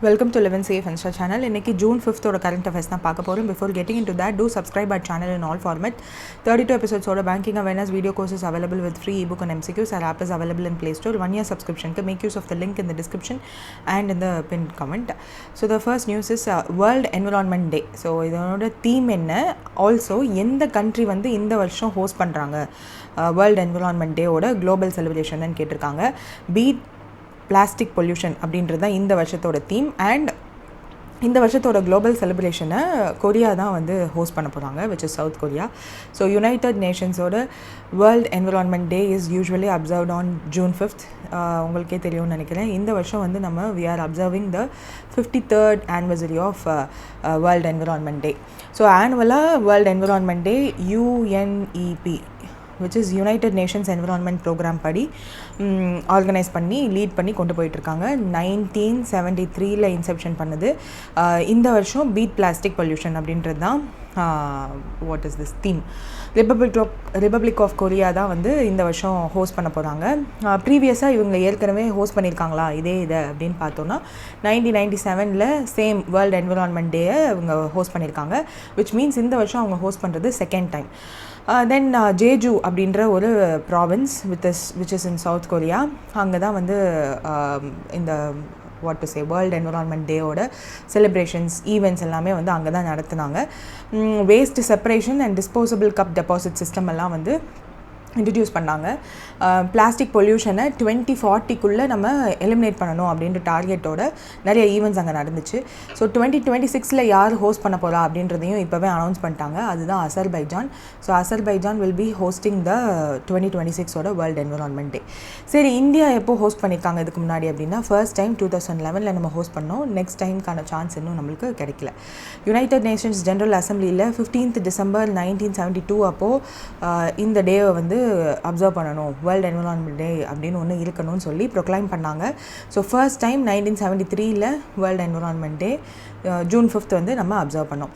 Welcome to Liwin Funsta channel. இன்னைக்கு June 5th ஓட current affairs தான் பார்க்க போறோம். Before getting into that, do subscribe our channel in all format. 32 episodes ஓட banking awareness video courses available with free ebook and MCQs. Our app is available in Play Store. 1 year subscription. Make use of the link in the description and in the pinned comment. So the first news is World Environment Day. So இதோட theme என்ன? Also எந்த country வந்து இந்த வருஷம் host பண்றாங்க World Environment Day ஓட global celebration தான் கேட்டிருக்காங்க. Beat plastic pollution அப்படின்றது தான் இந்த வருஷத்தோட தீம். அண்ட் இந்த வருஷத்தோட குளோபல் செலிப்ரேஷனை கொரியா தான் வந்து ஹோஸ்ட் பண்ண போகிறாங்க, which is South Korea. So United நேஷன்ஸோட world environment day is usually observed on June 5th. உங்களுக்கே தெரியும்னு நினைக்கிறேன். இந்த வருஷம் வந்து நம்ம we are observing the 53rd anniversary of world environment day. So ஆனுவலாக world environment day UNEP which is United Nations Environment Program படி ஆர்கனைஸ் பண்ணி லீட் பண்ணி கொண்டு போயிட்டுருக்காங்க. 1973 இன்செப்ஷன் பண்ணுது. இந்த வருஷம் பீட் பிளாஸ்டிக் பொல்யூஷன் அப்படின்றது தான் what is this theme. Republic of Korea தான் வந்து இந்த வருஷம் ஹோஸ்ட் பண்ண போகிறாங்க. ப்ரீவியஸாக இவங்க ஏற்கனவே ஹோஸ்ட் பண்ணியிருக்காங்களா இதை அப்படின்னு பார்த்தோன்னா 1997 சேம் வேர்ல்டு என்விரான்மெண்ட் டேயை இவங்க ஹோஸ்ட் பண்ணியிருக்காங்க. விச் மீன்ஸ் இந்த வருஷம் அவங்க ஹோஸ்ட் பண்ணுறது செகண்ட் டைம். தென் ஜேஜு அப்படின்ற ஒரு province which is in South Korea, அங்கே தான் வந்து இந்த what to say world environment டேவோட செலிப்ரேஷன்ஸ் ஈவெண்ட்ஸ் எல்லாமே வந்து அங்கே தான் நடத்துனாங்க. Waste separation and disposable cup deposit system எல்லாம் வந்து இன்ட்ரடியூஸ் பண்ணாங்க. பிளாஸ்டிக் பொல்யூஷனை 2040 நம்ம எலிமினேட் பண்ணணும் அப்படின்ற டார்கெட்டோட நிறைய ஈவெண்ட்ஸ் அங்கே நடந்துச்சு. ஸோ 2026 யார் ஹோஸ்ட் பண்ண போகிறா அப்படின்றதையும் இப்போவே அனௌன்ஸ் பண்ணிட்டாங்க. அதுதான் Azerbaijan. So Azerbaijan will be hosting the 2026 world environment டே. சரி, இந்தியா எப்போ ஹோஸ்ட் பண்ணியிருக்காங்க இதுக்கு முன்னாடி அப்படின்னா ஃபர்ஸ்ட் டைம் 2011 நம்ம ஹோஸ்ட் பண்ணோம். நெக்ஸ்ட் டைம்க்கான சான்ஸ் இன்னும் நம்மளுக்கு கிடைக்கல. யுனைடெட் நேஷன்ஸ் ஜென்ரல் அசம்பிளியில் 15th December 1972 அப்போது இந்த டேவை வந்து அப்சர்வ் பண்ணணும், வேர்ல்டு என்விரான்மெண்ட் டே அப்படின்னு ஒன்று இருக்கணும்னு சொல்லி ப்ரொக்ளைம் பண்ணாங்க. So first time 1973 world environment டே June 5th வந்து நம்ம அப்சர்வ் பண்ணோம்.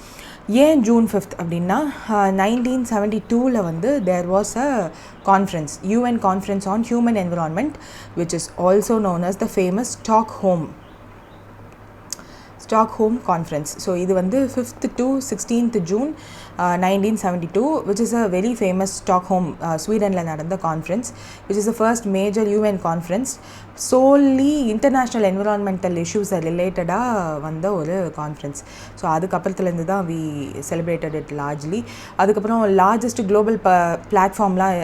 ஏன் June 5th அப்படின்னா 1972 வந்து there was a conference, UN conference on human environment, which is also known as the famous Stockholm conference. So இது வந்து 5th to 16th June 1972, which is a very famous Stockholm, ஸ்வீடனில் நடந்த conference, which is the first major UN conference solely international environmental issues ரிலேட்டடாக வந்த ஒரு conference. So அதுக்கப்புறத்துலேருந்து தான் we celebrated it largely. அதுக்கப்புறம் largest global பிளாட்ஃபார்ம்லாம்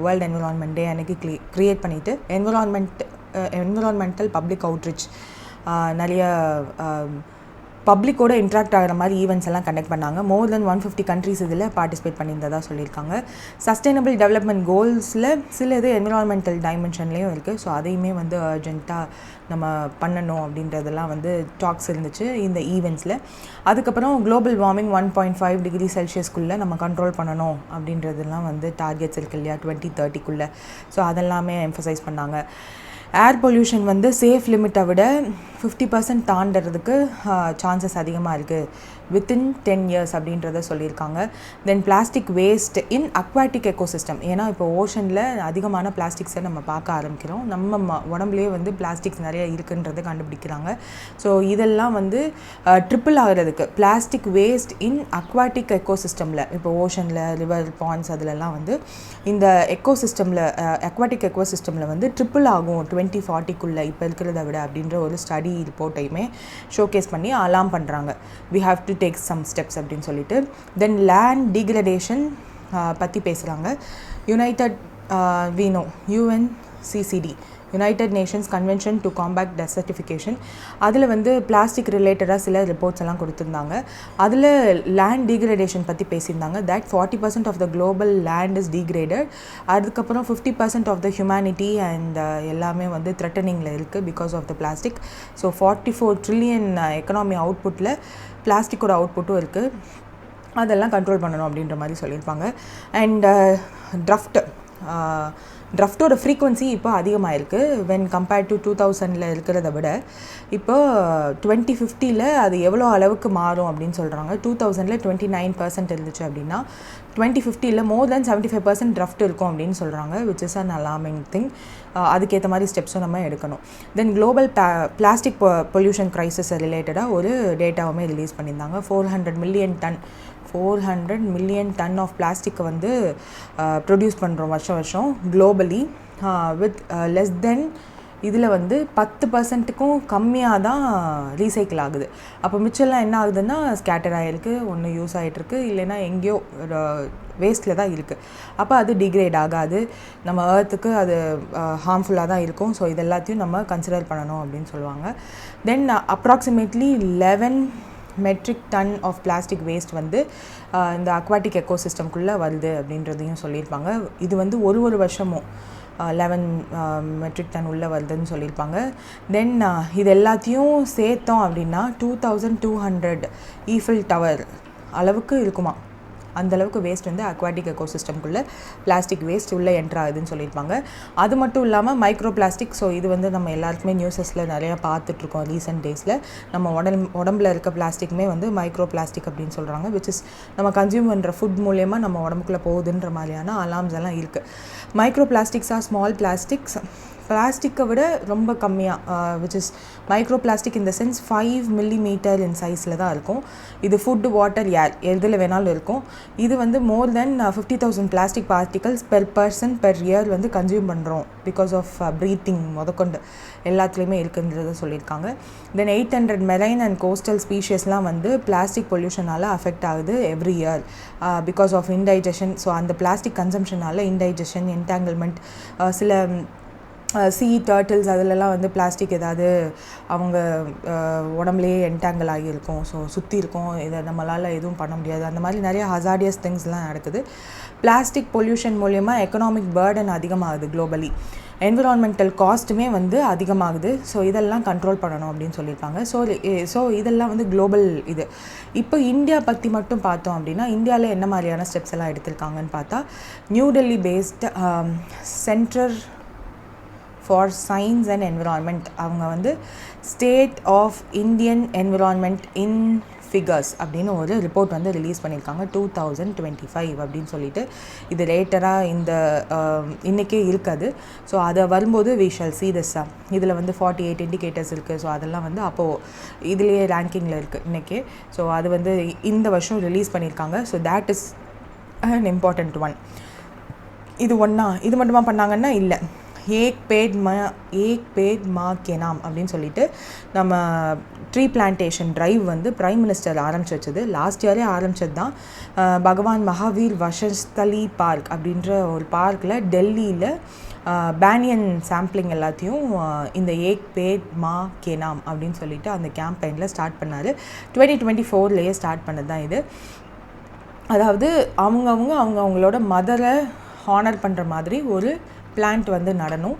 வேர்ல்டு என்விரான்மெண்ட் டே அன்றைக்கி create பண்ணிவிட்டு என்விரான்மெண்டல் பப்ளிக் அவுட்ரீச் நிறைய பப்ளிக்கோட இன்ட்ராக்ட் ஆகிற மாதிரி ஈவெண்ட்ஸ் எல்லாம் கண்டக்ட் பண்ணாங்க. மோர் தென் 150 countries இதில் பார்ட்டிசிபேட் பண்ணியிருந்ததாக சொல்லியிருக்காங்க. சஸ்டைனபிள் டெவலப்மெண்ட் கோல்ஸில் சில இது என்விரான்மெண்டல் டைமென்ஷன்லேயும் இருக்குது. ஸோ அதையுமே வந்து அர்ஜென்ட்டாக நம்ம பண்ணணும் அப்படின்றதெல்லாம் வந்து டாக்ஸ் இருந்துச்சு இந்த ஈவெண்ட்ஸில். அதுக்கப்புறம் குளோபல் வார்மிங் 1.5 degree Celsiusக்குள்ளே நம்ம கண்ட்ரோல் பண்ணணும் அப்படின்றதெல்லாம் வந்து டார்கெட்ஸ் இருக்கு இல்லையா 2030. ஸோ அதெல்லாமே எம்ஃபசைஸ் பண்ணாங்க. ஏர் பொல்யூஷன் வந்து சேஃப் லிமிட்டை விட 50% தாண்டறதுக்கு சான்சஸ் அதிகமாக இருக்குது வித்தின் 10 years அப்படின்றத சொல்லியிருக்காங்க. Then plastic waste in aquatic ecosystem, ஏன்னா இப்போ ஓஷனில் அதிகமான பிளாஸ்டிக்ஸை நம்ம பார்க்க ஆரம்பிக்கிறோம். நம்ம உடம்புலேயே வந்து பிளாஸ்டிக்ஸ் நிறைய இருக்குன்றதை கண்டுபிடிக்கிறாங்க. ஸோ இதெல்லாம் வந்து ட்ரிப்பிள் ஆகிறதுக்கு பிளாஸ்டிக் வேஸ்ட் இன் அக்வாட்டிக் எக்கோசிஸ்டமில், இப்போ ஓஷனில் ரிவர் பாண்ட்ஸ் அதிலெல்லாம் வந்து இந்த அக்வாட்டிக் எக்கோசிஸ்டமில் வந்து ட்ரிப்பிள் ஆகும் 2040 இப்போ இருக்கிறத விட அப்படின்ற ஒரு ஸ்டடி ரிப்போர்ட்டையுமே ஷோகேஸ் பண்ணி அலாம் பண்ணுறாங்க. We have to take some steps அப்படின்னு சொல்லிட்டு. தென் லேண்ட் டீக்ரடேஷன் பற்றி பேசுகிறாங்க. UNCCD united nations convention to combat desertification, அதில் வந்து பிளாஸ்டிக் ரிலேட்டடாக சில ரிப்போர்ட்ஸ் எல்லாம் கொடுத்துருந்தாங்க. அதில் லேண்ட் டீக்ரடேஷன் பற்றி பேசியிருந்தாங்க. That 40% of the global land is degraded. அதுக்கப்புறம் 50% ஆஃப் த ஹியூமனிட்டி அண்ட் எல்லாமே வந்து த்ரெட்டனிங்கில் இருக்குது because of the plastic. So 44 trillion economy அவுட்புட்டில் பிளாஸ்டிக்கோட அவுட்புட்டும் இருக்குது. அதெல்லாம் கண்ட்ரோல் பண்ணணும் அப்படின்ற மாதிரி சொல்லியிருப்பாங்க. அண்ட் ட்ரஃப்ட் ட்ரஃப்டோட ஃப்ரீக்வன்சி இப்போ அதிகமாக இருக்குது வென் கம்பேர்ட் டு 2000 இருக்கிறத விட. இப்போ 2050 அது எவ்வளோ அளவுக்கு மாறும் அப்படின்னு சொல்கிறாங்க. 2000 29% இருந்துச்சு அப்படின்னா 2050 மோர் தென் 75% ட்ரஃப்ட் இருக்கும் அப்படின்னு சொல்கிறாங்க, which is an alarming thing. அதுக்கேற்ற மாதிரி ஸ்டெப்ஸும் நம்ம எடுக்கணும். தென் குளோபல் பிளாஸ்டிக் பொல்யூஷன் க்ரைசிஸை ரிலேட்டடாக ஒரு டேட்டாவுமே ரிலீஸ் பண்ணியிருந்தாங்க. 400 மில்லியன் டன் ஆஃப் பிளாஸ்டிக்கை வந்து ப்ரொடியூஸ் பண்ணுறோம் வருஷம் குளோபலி, வித் லெஸ் தென் இதில் வந்து 10%க்கும் கம்மியாக தான் ரீசைக்கிள் ஆகுது. அப்போ மிச்சம்லாம் என்ன ஆகுதுன்னா ஸ்கேட்டர் ஆகிருக்கு, ஒன்று யூஸ் ஆகிட்டுருக்கு, இல்லைன்னா எங்கேயோ வேஸ்ட்டில் தான் இருக்குது. அப்போ அது டிக்ரேட் ஆகாது, நம்ம ஏர்த்துக்கு அது ஹார்ம்ஃபுல்லாக தான் இருக்கும். ஸோ இது எல்லாத்தையும் நம்ம கன்சிடர் பண்ணணும் அப்படின்னு சொல்லுவாங்க. Then approximately 11 metric ton of plastic waste வந்து இந்த அக்வாட்டிக் எக்கோசிஸ்டம்குள்ளே வருது அப்படின்றதையும் சொல்லியிருப்பாங்க. இது வந்து ஒரு வருஷமும் 11 மெட்ரிக் டன் உள்ளே வருதுன்னு சொல்லியிருப்பாங்க. தென் இது எல்லாத்தையும் சேர்த்தோம் அப்படின்னா 2200 ஈஃபில் டவர் அளவுக்கு இருக்குமா. அந்தளவுக்கு வேஸ்ட் வந்து அக்வாட்டிக் எக்கோசிஸ்டம்குள்ளே பிளாஸ்டிக் வேஸ்ட் உள்ளே என்ட்ரு ஆகுதுன்னு சொல்லியிருப்பாங்க. அது மட்டும் இல்லாமல் மைக்ரோ பிளாஸ்டிக், ஸோ இது வந்து நம்ம எல்லாருக்குமே நியூஸஸில் நிறையா பார்த்துட்ருக்கோம் ரீசெண்ட் டேஸில். நம்ம உடம்புல இருக்க பிளாஸ்டிக்குமே வந்து மைக்ரோ பிளாஸ்டிக் அப்படின்னு சொல்கிறாங்க, விச் இஸ் நம்ம கன்சியூம் பண்ணுற ஃபுட் மூலயமா நம்ம உடம்புக்குள்ளே போகுதுன்ற மாதிரியான அலார்ம்ஸ் எல்லாம் இருக்குது. மைக்ரோ பிளாஸ்டிக்ஸாக ஸ்மால் பிளாஸ்டிக்ஸ் பிளாஸ்டிக்கை விட ரொம்ப கம்மியாக, which is micro plastic in the sense 5 millimeter இன் சைஸில் தான் இருக்கும். இது ஃபுட்டு, வாட்டர், ஏர் எதில் வேணாலும் இருக்கும். இது வந்து more than 50,000 plastic particles per person per year வந்து கன்சியூம் பண்ணுறோம், பிகாஸ் ஆஃப் ப்ரீத்திங் முதற்கொண்டு எல்லாத்துலேயுமே இருக்குன்றதை சொல்லியிருக்காங்க. தென் 800 மெரைன் அண்ட் கோஸ்டல் ஸ்பீஷியஸ்லாம் வந்து பிளாஸ்டிக் பொல்யூஷனால் அஃபெக்ட் ஆகுது every year because of ingestion. So அந்த பிளாஸ்டிக் கன்சம்ஷனால் இன்டைஜஷன், என்டாங்கிள்மெண்ட், சில டர்ட்டில்ஸ் அதிலெல்லாம் வந்து பிளாஸ்டிக் ஏதாவது அவங்க உடம்புலேயே என்டாங்கிள் ஆகியிருக்கும், ஸோ சுற்றி இருக்கும், இதை நம்மளால் எதுவும் பண்ண முடியாது. அந்த மாதிரி நிறைய ஹசார்டியஸ் திங்ஸ்லாம் நடக்குது. பிளாஸ்டிக் பொல்யூஷன் மூலயமா எக்கனாமிக் பர்டன் அதிகமாகுது குளோபலி. என்விரான்மெண்டல் காஸ்ட்டுமே வந்து அதிகமாகுது. ஸோ இதெல்லாம் கண்ட்ரோல் பண்ணணும் அப்படின்னு சொல்லியிருக்காங்க. ஸோ இதெல்லாம் வந்து குளோபல் இது. இப்போ இந்தியா பற்றி மட்டும் பார்த்தோம் அப்படின்னா இந்தியாவில் என்ன மாதிரியான ஸ்டெப்ஸ் எல்லாம் எடுத்திருக்காங்கன்னு பார்த்தா, new Delhi based centre for science and environment, அவங்க வந்து state of Indian environment in figures அப்படின்னு ஒரு ரிப்போர்ட் வந்து ரிலீஸ் பண்ணியிருக்காங்க 2025 அப்படின்னு சொல்லிட்டு. இது லேட்டராக இன்றைக்கே இருக்காது. ஸோ அதை வரும்போது வி ஷல் சி திஸ். இதில் வந்து 48 இண்டிகேட்டர்ஸ் இருக்குது. ஸோ அதெல்லாம் வந்து அப்போது இதுலேயே ரேங்கிங்கில் இருக்குது இன்றைக்கே. ஸோ அது வந்து இந்த வருஷம் ரிலீஸ் பண்ணியிருக்காங்க. So that is an important one. இது மட்டுமா பண்ணாங்கன்னா இல்லை, एक पेड़ माँ के नाम அப்படின்னு சொல்லிட்டு நம்ம ட்ரீ பிளான்டேஷன் ட்ரைவ் வந்து பிரைம் மினிஸ்டர் ஆரம்பிச்சு வச்சது. லாஸ்ட் இயரே ஆரம்பிச்சது தான். பகவான் மகாவீர் வசஸ்தலி பார்க் அப்படின்ற ஒரு பார்க்கில் டெல்லியில் பேனியன் சாம்பிளிங் எல்லாத்தையும் இந்த ஏக் பேட் மா கே நாம் அப்படின்னு சொல்லிட்டு அந்த கேம்பெயினில் ஸ்டார்ட் பண்ணார். 2024 ஸ்டார்ட் பண்ணது தான் இது. அதாவது அவங்களோட மதரை ஹானர் பண்ணுற மாதிரி ஒரு பிளான்ட் வந்து நடணும்.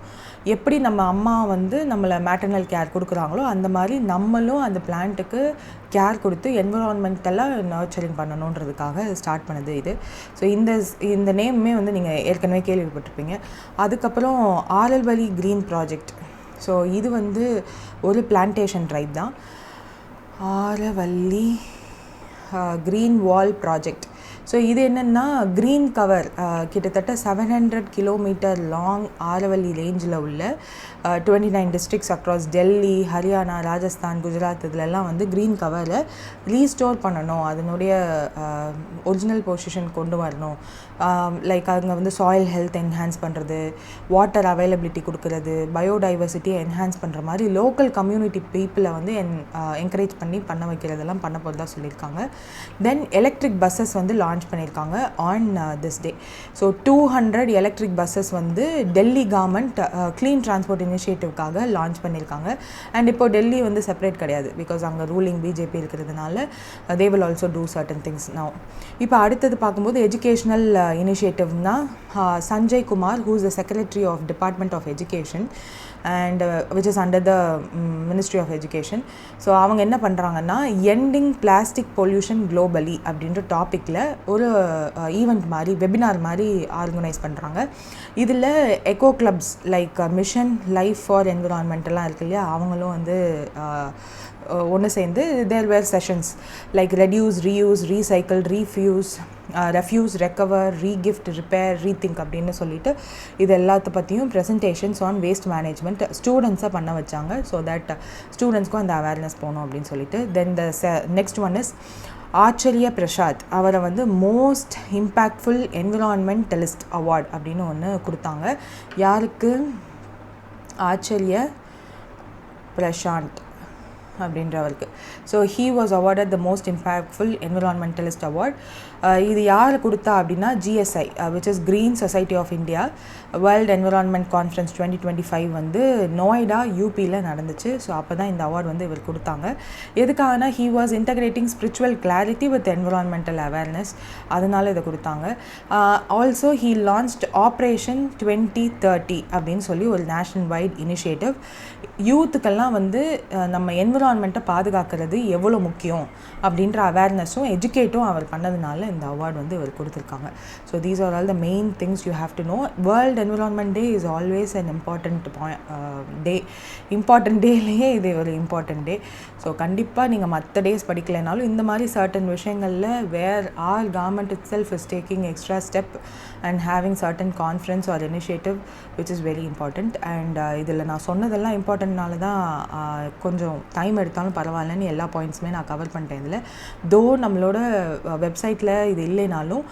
எப்படி நம்ம அம்மா வந்து நம்மளை மேட்டர்னல் கேர் கொடுக்குறாங்களோ அந்த மாதிரி நம்மளும் அந்த பிளான்ட்டுக்கு கேர் கொடுத்து என்விரான்மெண்டெல்லாம் நர்ச்சரிங் பண்ணணுன்றதுக்காக ஸ்டார்ட் பண்ணது இது. ஸோ இந்த நேமுமே வந்து நீங்கள் ஏற்கனவே கேள்விப்பட்டிருப்பீங்க. அதுக்கப்புறம் ஆரல்வலி க்ரீன் ப்ராஜெக்ட். ஸோ இது வந்து ஒரு பிளான்டேஷன் ட்ரைவ் தான். ஆரவல்லி க்ரீன் வால் ப்ராஜெக்ட். ஸோ இது என்னென்னா க்ரீன் கவர், கிட்டத்தட்ட 700 கிலோமீட்டர் லாங் ஆரவல்லி ரேஞ்சில் உள்ள 29 டிஸ்ட்ரிக்ஸ் அக்ராஸ் டெல்லி, ஹரியானா, ராஜஸ்தான், குஜராத் இதிலெல்லாம் வந்து க்ரீன் கவரை ரீஸ்டோர் பண்ணணும், அதனுடைய ஒரிஜினல் பொசிஷன் கொண்டு வரணும். லைக் அங்கே வந்து சாயில் ஹெல்த் என்ஹான்ஸ் பண்ணுறது, வாட்டர் அவைலபிலிட்டி கொடுக்கறது, பயோடைவர்சிட்டியை என்ஹான்ஸ் பண்ணுற மாதிரி லோக்கல் கம்யூனிட்டி பீப்புளை வந்து என்கரேஜ் பண்ண வைக்கிறதெல்லாம் பண்ண போகிறதா சொல்லியிருக்காங்க. தென் எலக்ட்ரிக் பஸ்ஸஸ் வந்து லான்ச் பண்ணியிருக்காங்க on this day. So 200 electric buses வந்து டெல்லி கவர்மெண்ட் க்ளீன் டிரான்ஸ்போர்ட் இனிஷியேட்டிவ்காக லான்ச் பண்ணியிருக்காங்க. அண்ட் இப்போ டெல்லி வந்து செப்பரேட் கிடையாது, பிகாஸ் அங்கே ரூலிங் பிஜேபி இருக்கிறதுனால they will also do certain things now. இப்போ அடுத்தது பார்க்கும்போது எஜுகேஷ்னல் இனிஷியேட்டிவ்னா Sanjay Kumar, who is the secretary of department of education, and which is under the Ministry of Education. So அவங்க என்ன பண்ணுறாங்கன்னா எண்டிங் பிளாஸ்டிக் பொல்யூஷன் குளோபலி அப்படின்ற டாப்பிக்கில் ஒரு ஈவெண்ட் மாதிரி வெபினார் மாதிரி ஆர்கனைஸ் பண்ணுறாங்க. இதில் eco clubs like mission life for என்விரான்மெண்டெல்லாம் இருக்கு இல்லையா, அவங்களும் வந்து ஒன்று சேர்ந்து there were sessions like reduce, reuse, recycle, refuse, recover, regift, repair, rethink அப்படின்னு சொல்லிட்டு இது எல்லாத்த பற்றியும் ப்ரெசன்டேஷன்ஸ் ஆன் வேஸ்ட் மேனேஜ்மெண்ட் ஸ்டூடெண்ட்ஸாக பண்ண வச்சாங்க. ஸோ தட் ஸ்டூடெண்ட்ஸ்க்கும் அந்த அவேர்னஸ் போகணும் அப்படின்னு சொல்லிட்டு. தென் த நெக்ஸ்ட் ஒன் இஸ் ஆச்சரிய பிரசாத். அவரை வந்து மோஸ்ட் இம்பேக்ட்ஃபுல் என்விரான்மெண்டலிஸ்ட் அவார்ட் அப்படின்னு ஒன்று கொடுத்தாங்க. யாருக்கு? ஆச்சரிய பிரசாந்த் அப்படின்றவருக்கு. So he was awarded the most impactful environmentalist award. இது யார் கொடுத்தா அப்படின்னா GSI, which is green society of India world environment conference 2025 வந்து நோய்டா யூபியில் நடந்துச்சு. ஸோ அப்போ தான் இந்த அவார்டு வந்து இவர் கொடுத்தாங்க. எதுக்காகனா he was integrating spiritual clarity with environmental awareness, அதனால இதை கொடுத்தாங்க. ஆல்சோ ஹீ லான்ச்ட் ஆப்ரேஷன் 2030 அப்படின்னு சொல்லி ஒரு நேஷனல் வைட் இனிஷியேட்டிவ். யூத்துக்கெல்லாம் வந்து நம்ம என்விரான்மெண்ட்டை பாதுகாக்கிறது எவ்வளோ முக்கியம் அப்படின்ற அவேர்னஸும் எஜுகேட்டும் அவர் பண்ணதுனால இந்த அவார்டு வந்து இவர் கொடுத்துருக்காங்க. So these are all the main things you have to know. World environment day is always an important day. Important டேலேயே இது ஒரு இம்பார்ட்டன்ட் டே. ஸோ கண்டிப்பாக நீங்கள் மற்ற டேஸ் படிக்கலைனாலும் இந்த மாதிரி சர்டன் விஷயங்களில் where are government itself is taking extra step and having certain conference or initiative which is very important. And இதில் நான் சொன்னதெல்லாம் இம்பார்ட்டன்ட்னால தான் கொஞ்சம் டைம் எடுத்தாலும் பரவாயில்லன்னு எல்லா பாயிண்ட்ஸுமே நான் கவர் பண்ணிட்டேன். இதில் தோ நம்மளோட வெப்சைட்டில் இது இல்லைனாலும்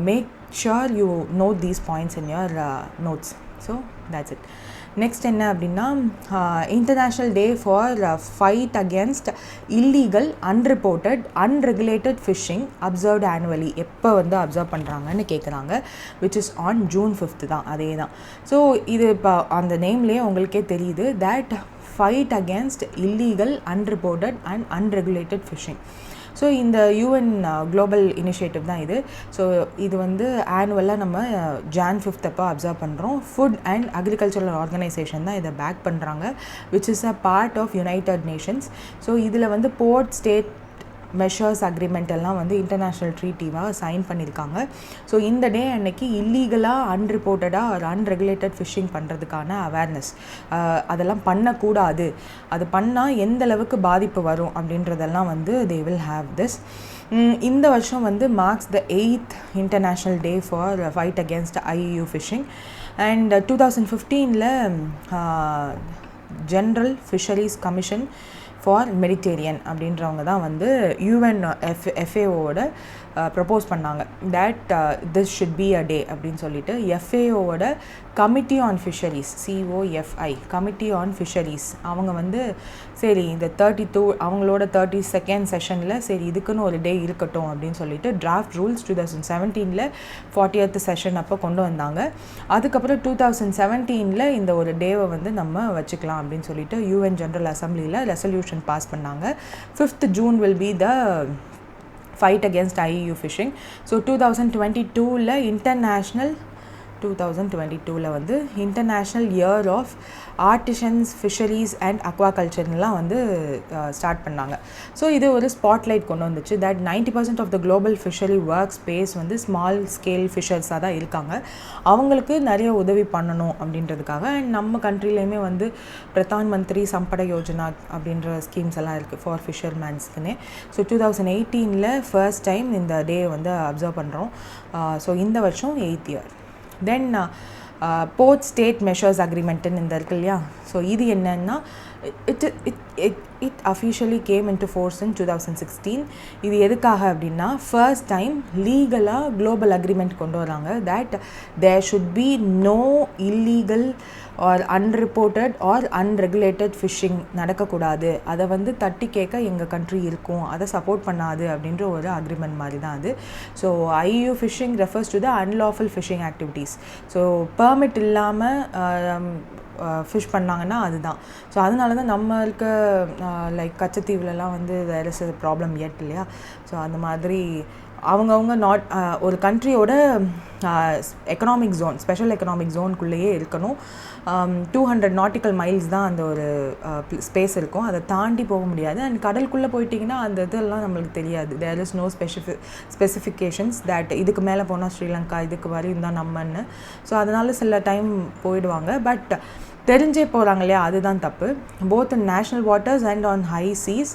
make sure you note these points in your notes. So that's it. Next என்ன அப்படின்னா international day for fight against illegal, unreported, unregulated fishing observed annually. எப்போ வந்து அப்சர்வ் பண்ணுறாங்கன்னு கேட்குறாங்க. Which is on June 5th தான், அதே தான். ஸோ இது இப்போ அந்த நேம்லேயே உங்களுக்கே தெரியுது that fight against illegal, unreported and unregulated fishing. So இந்த UN குளோபல் இனிஷியேட்டிவ் தான் இது. ஸோ இது வந்து ஆனுவலாக நம்ம Jan 5th அப்போ அப்சர்வ் பண்ணுறோம். ஃபுட் அண்ட் அக்ரிகல்ச்சரல் ஆர்கனைசேஷன் தான் இதை பேக் பண்ணுறாங்க, which is a part of united nations. So இதில் வந்து போர்ட் ஸ்டேட் மெஷர்ஸ் அக்ரிமெண்ட் எல்லாம் வந்து இன்டர்நேஷ்னல் ட்ரீட்டிவாக சைன் பண்ணியிருக்காங்க. ஸோ இந்த டே அன்னைக்கு இல்லீகலாக, அன்ரிப்போர்ட்டடாக ஒரு அன்ரெகுலேட்டட் ஃபிஷ்ஷிங் பண்ணுறதுக்கான அவேர்னஸ், அதெல்லாம் பண்ணக்கூடாது, அது பண்ணால் எந்த அளவுக்கு பாதிப்பு வரும் அப்படின்றதெல்லாம் வந்து தே வில் ஹாவ் திஸ். இந்த வருஷம் வந்து marks the 8th international day for fight against IUU fishing. And 2015 general fisheries commission for Mediterranean அப்படின்றவங்க தான் வந்து FAOவோட ப்ரப்போஸ் பண்ணாங்க that this should be a day அப்படின்னு சொல்லிட்டு. FAOவோட committee on fisheries, COFI, committee on fisheries, அவங்க வந்து சரி இந்த 32 அவங்களோட 32nd செஷனில் சரி இதுக்குன்னு ஒரு டே இருக்கட்டும் அப்படின்னு சொல்லிட்டு டிராஃப்ட் ரூல்ஸ் 2017 40th செஷன் அப்போ கொண்டு வந்தாங்க. அதுக்கப்புறம் 2017 இந்த ஒரு டேவை வந்து நம்ம வச்சுக்கலாம் அப்படின்னு சொல்லிட்டு UN ஜென்ரல் அசம்பிளியில் ரெசல்யூஷன் பாஸ் பண்ணாங்க. 5th June will be the fight against IUU fishing. So 2022 வந்து international year of artisans, fisheries and அக்வாகல்ச்சர்லாம் வந்து ஸ்டார்ட் பண்ணாங்க. ஸோ இது ஒரு ஸ்பாட்லைட் கொண்டு வந்துச்சு that 90% of the global fishery work space வந்து ஸ்மால் ஸ்கேல் ஃபிஷர்ஸாக தான் இருக்காங்க. அவங்களுக்கு நிறைய உதவி பண்ணணும் அப்படின்றதுக்காக. அண்ட் நம்ம கண்ட்ரிலேயுமே வந்து பிரதான் மந்திரி சம்பட யோஜனா அப்படின்ற ஸ்கீம்ஸ் எல்லாம் இருக்குது ஃபார் ஃபிஷர்மேன்ஸ்க்குன்னே. ஸோ 2018 ஃபர்ஸ்ட் டைம் இந்த டே வந்து அப்சர்வ் பண்ணுறோம். ஸோ இந்த வருஷம் 8th year. Then port state measures அக்ரிமெண்ட்டுன்னு இந்த இருக்கு இல்லையா. ஸோ இது என்னன்னா it officially came into force in 2016. இது எதுக்காக அப்படின்னா ஃபர்ஸ்ட் டைம் லீகலாக குளோபல் அக்ரிமெண்ட் கொண்டு வராங்க that there should be no illegal or unreported or unregulated fishing நடக்கக்கூடாது. அதை வந்து தட்டி கேட்க எங்கள் கண்ட்ரி இருக்கும், அதை சப்போர்ட் பண்ணாது அப்படின்ற ஒரு அக்ரிமெண்ட் மாதிரி தான் அது. So IUU fishing refers to the unlawful fishing activities. So permit இல்லாமல் ஃபிஷ் பண்ணாங்கன்னா அதுதான். ஸோ அதனால தான் நம்ம இருக்க லைக் கச்சத்தீவுலலாம் வந்து வேர் இஸ் ப்ராப்ளம் எட் இல்லையா. ஸோ அந்த மாதிரி அவங்கவுங்க நாட் ஒரு கண்ட்ரியோட எக்கனாமிக் ஜோன், ஸ்பெஷல் எக்கனாமிக் ஜோனுக்குள்ளேயே இருக்கணும். 200 நாட்டிக்கல் மைல்ஸ் தான் அந்த ஒரு ஸ்பேஸ் இருக்கும், அதை தாண்டி போக முடியாது. அண்ட் கடலுக்குள்ளே போயிட்டிங்கன்னா அந்த இதெல்லாம் நம்மளுக்கு தெரியாது. There is no specifications that இதுக்கு மேலே போனால் ஸ்ரீலங்கா, இதுக்கு வரையும் தான் நம்மன்னு. ஸோ அதனால் சில டைம் போயிடுவாங்க. பட் தெரிஞ்சே போகிறாங்க இல்லையா, அதுதான் தப்பு. Both in national waters and on high cheese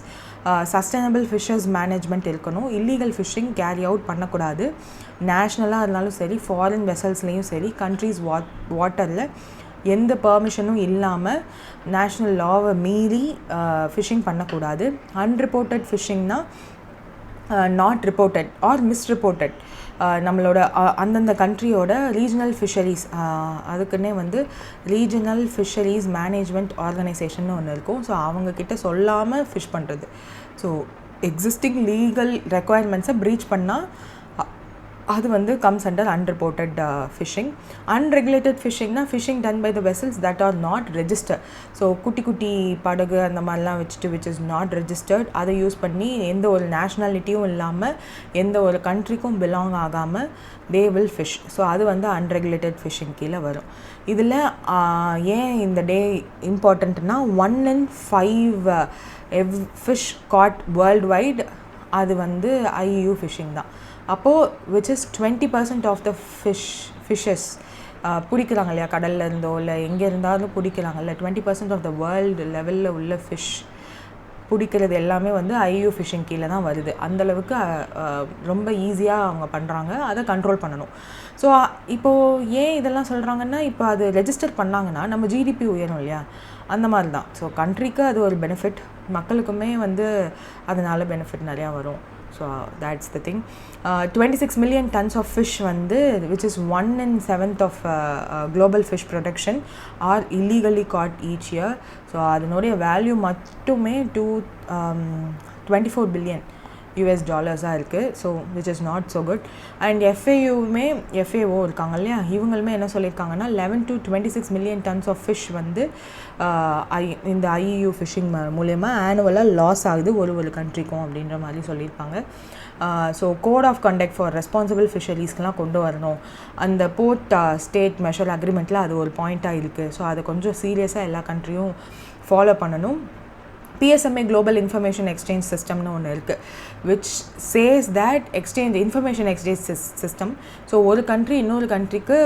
sustainable Fisher's management இருக்கணும். இல்லீகல் ஃபிஷ்ஷிங் கேரி அவுட் பண்ணக்கூடாது. நேஷ்னலாக இருந்தாலும் சரி, ஃபாரின் வெசல்ஸ்லேயும் சரி, கண்ட்ரீஸ் வாட்டரில் எந்த பெர்மிஷனும் இல்லாமல் நேஷ்னல் லாவை மீறி ஃபிஷ்ஷிங் பண்ணக்கூடாது. அன்ரிப்போர்ட்டட் ஃபிஷ்ஷிங்னா நாட் ரிப்போர்ட்டட் ஆர் மிஸ்ரிப்போர்ட்டட், நம்மளோட அந்தந்த கண்ட்ரியோட ரீஜனல் ஃபிஷரிஸ், அதுக்குன்னே வந்து ரீஜனல் ஃபிஷரிஸ் மேனேஜ்மெண்ட் ஆர்கனைசேஷன் ஒன்று இருக்கும். ஸோ அவங்கக்கிட்ட சொல்லாமல் ஃபிஷ் பண்ணுறது. ஸோ எக்ஸிஸ்டிங் லீகல் ரெக்குவயர்மெண்ட்ஸை ப்ரீச் பண்ணால் அது வந்து comes under unreported fishing. Unregulated ஃபிஷ்ஷிங்னா fishing done by the vessels that are not registered. So குட்டி குட்டி படகு அந்த மாதிரிலாம் வச்சுட்டு விச் இஸ் நாட் ரெஜிஸ்டர்ட், அதை யூஸ் பண்ணி எந்த ஒரு நேஷ்னாலிட்டியும் இல்லாமல் எந்த ஒரு கண்ட்ரிக்கும் பிலாங் ஆகாமல் தே வில் ஃபிஷ். ஸோ அது வந்து அன்ரெகுலேட்டட் ஃபிஷ்ஷிங் கீழே வரும். இதில் ஏன் இந்த டே இம்பார்ட்டண்ட்னா 1 in 5 fish caught worldwide அது வந்து IUU ஃபிஷ்ஷிங் தான். அப்போது which is 20% of the fishes பிடிக்கிறாங்க இல்லையா, கடலில் இருந்தோ இல்லை எங்கே இருந்தாலும் பிடிக்கிறாங்கல்ல, 20% ஆஃப் த வேர்ல்டு லெவலில் உள்ள ஃபிஷ் பிடிக்கிறது எல்லாமே வந்து IUU ஃபிஷ்ஷிங் கீழே தான் வருது. அந்தளவுக்கு ரொம்ப ஈஸியாக அவங்க பண்ணுறாங்க, அதை கண்ட்ரோல் பண்ணணும். ஸோ இப்போது ஏன் இதெல்லாம் சொல்கிறாங்கன்னா, இப்போ அது ரெஜிஸ்டர் பண்ணாங்கன்னா நம்ம GDP உயரும் இல்லையா, அந்த மாதிரி தான். ஸோ கண்ட்ரிக்கு அது ஒரு பெனிஃபிட், மக்களுக்குமே வந்து அதனால் பெனிஃபிட் நிறையா வரும். So that's the thing. 26 million tons of fish வந்து which is 1 in 7th of global fish production are illegally caught each year. So அதனுடைய வேல்யூ மட்டுமே 24 billion US டாலர்ஸாக இருக்குது. So which is not so good. And FAO இருக்காங்க இல்லையா, இவங்களுமே என்ன சொல்லியிருக்காங்கன்னா 11 to 26 million tons of fish வந்து இந்த IUU ஃபிஷ்ஷிங் மூலயமா ஆனுவலாக லாஸ் ஆகுது ஒரு கண்ட்ரிக்கும் அப்படின்ற மாதிரி சொல்லியிருப்பாங்க. So code of conduct for responsible ஃபிஷரிஸ்க்கெலாம் கொண்டு வரணும். அந்த போர்ட் ஸ்டேட் மெஷர் அக்ரிமெண்ட்டில் அது ஒரு பாயிண்ட்டாக இருக்குது. ஸோ அதை கொஞ்சம் சீரியஸாக எல்லா கண்ட்ரியும் ஃபாலோ பண்ணணும். PSMA Global Information Exchange Systemனு ஒன்று இருக்குது, which says that information exchange system. So ஒரு கண்ட்ரி இன்னொரு கண்ட்ரிக்கு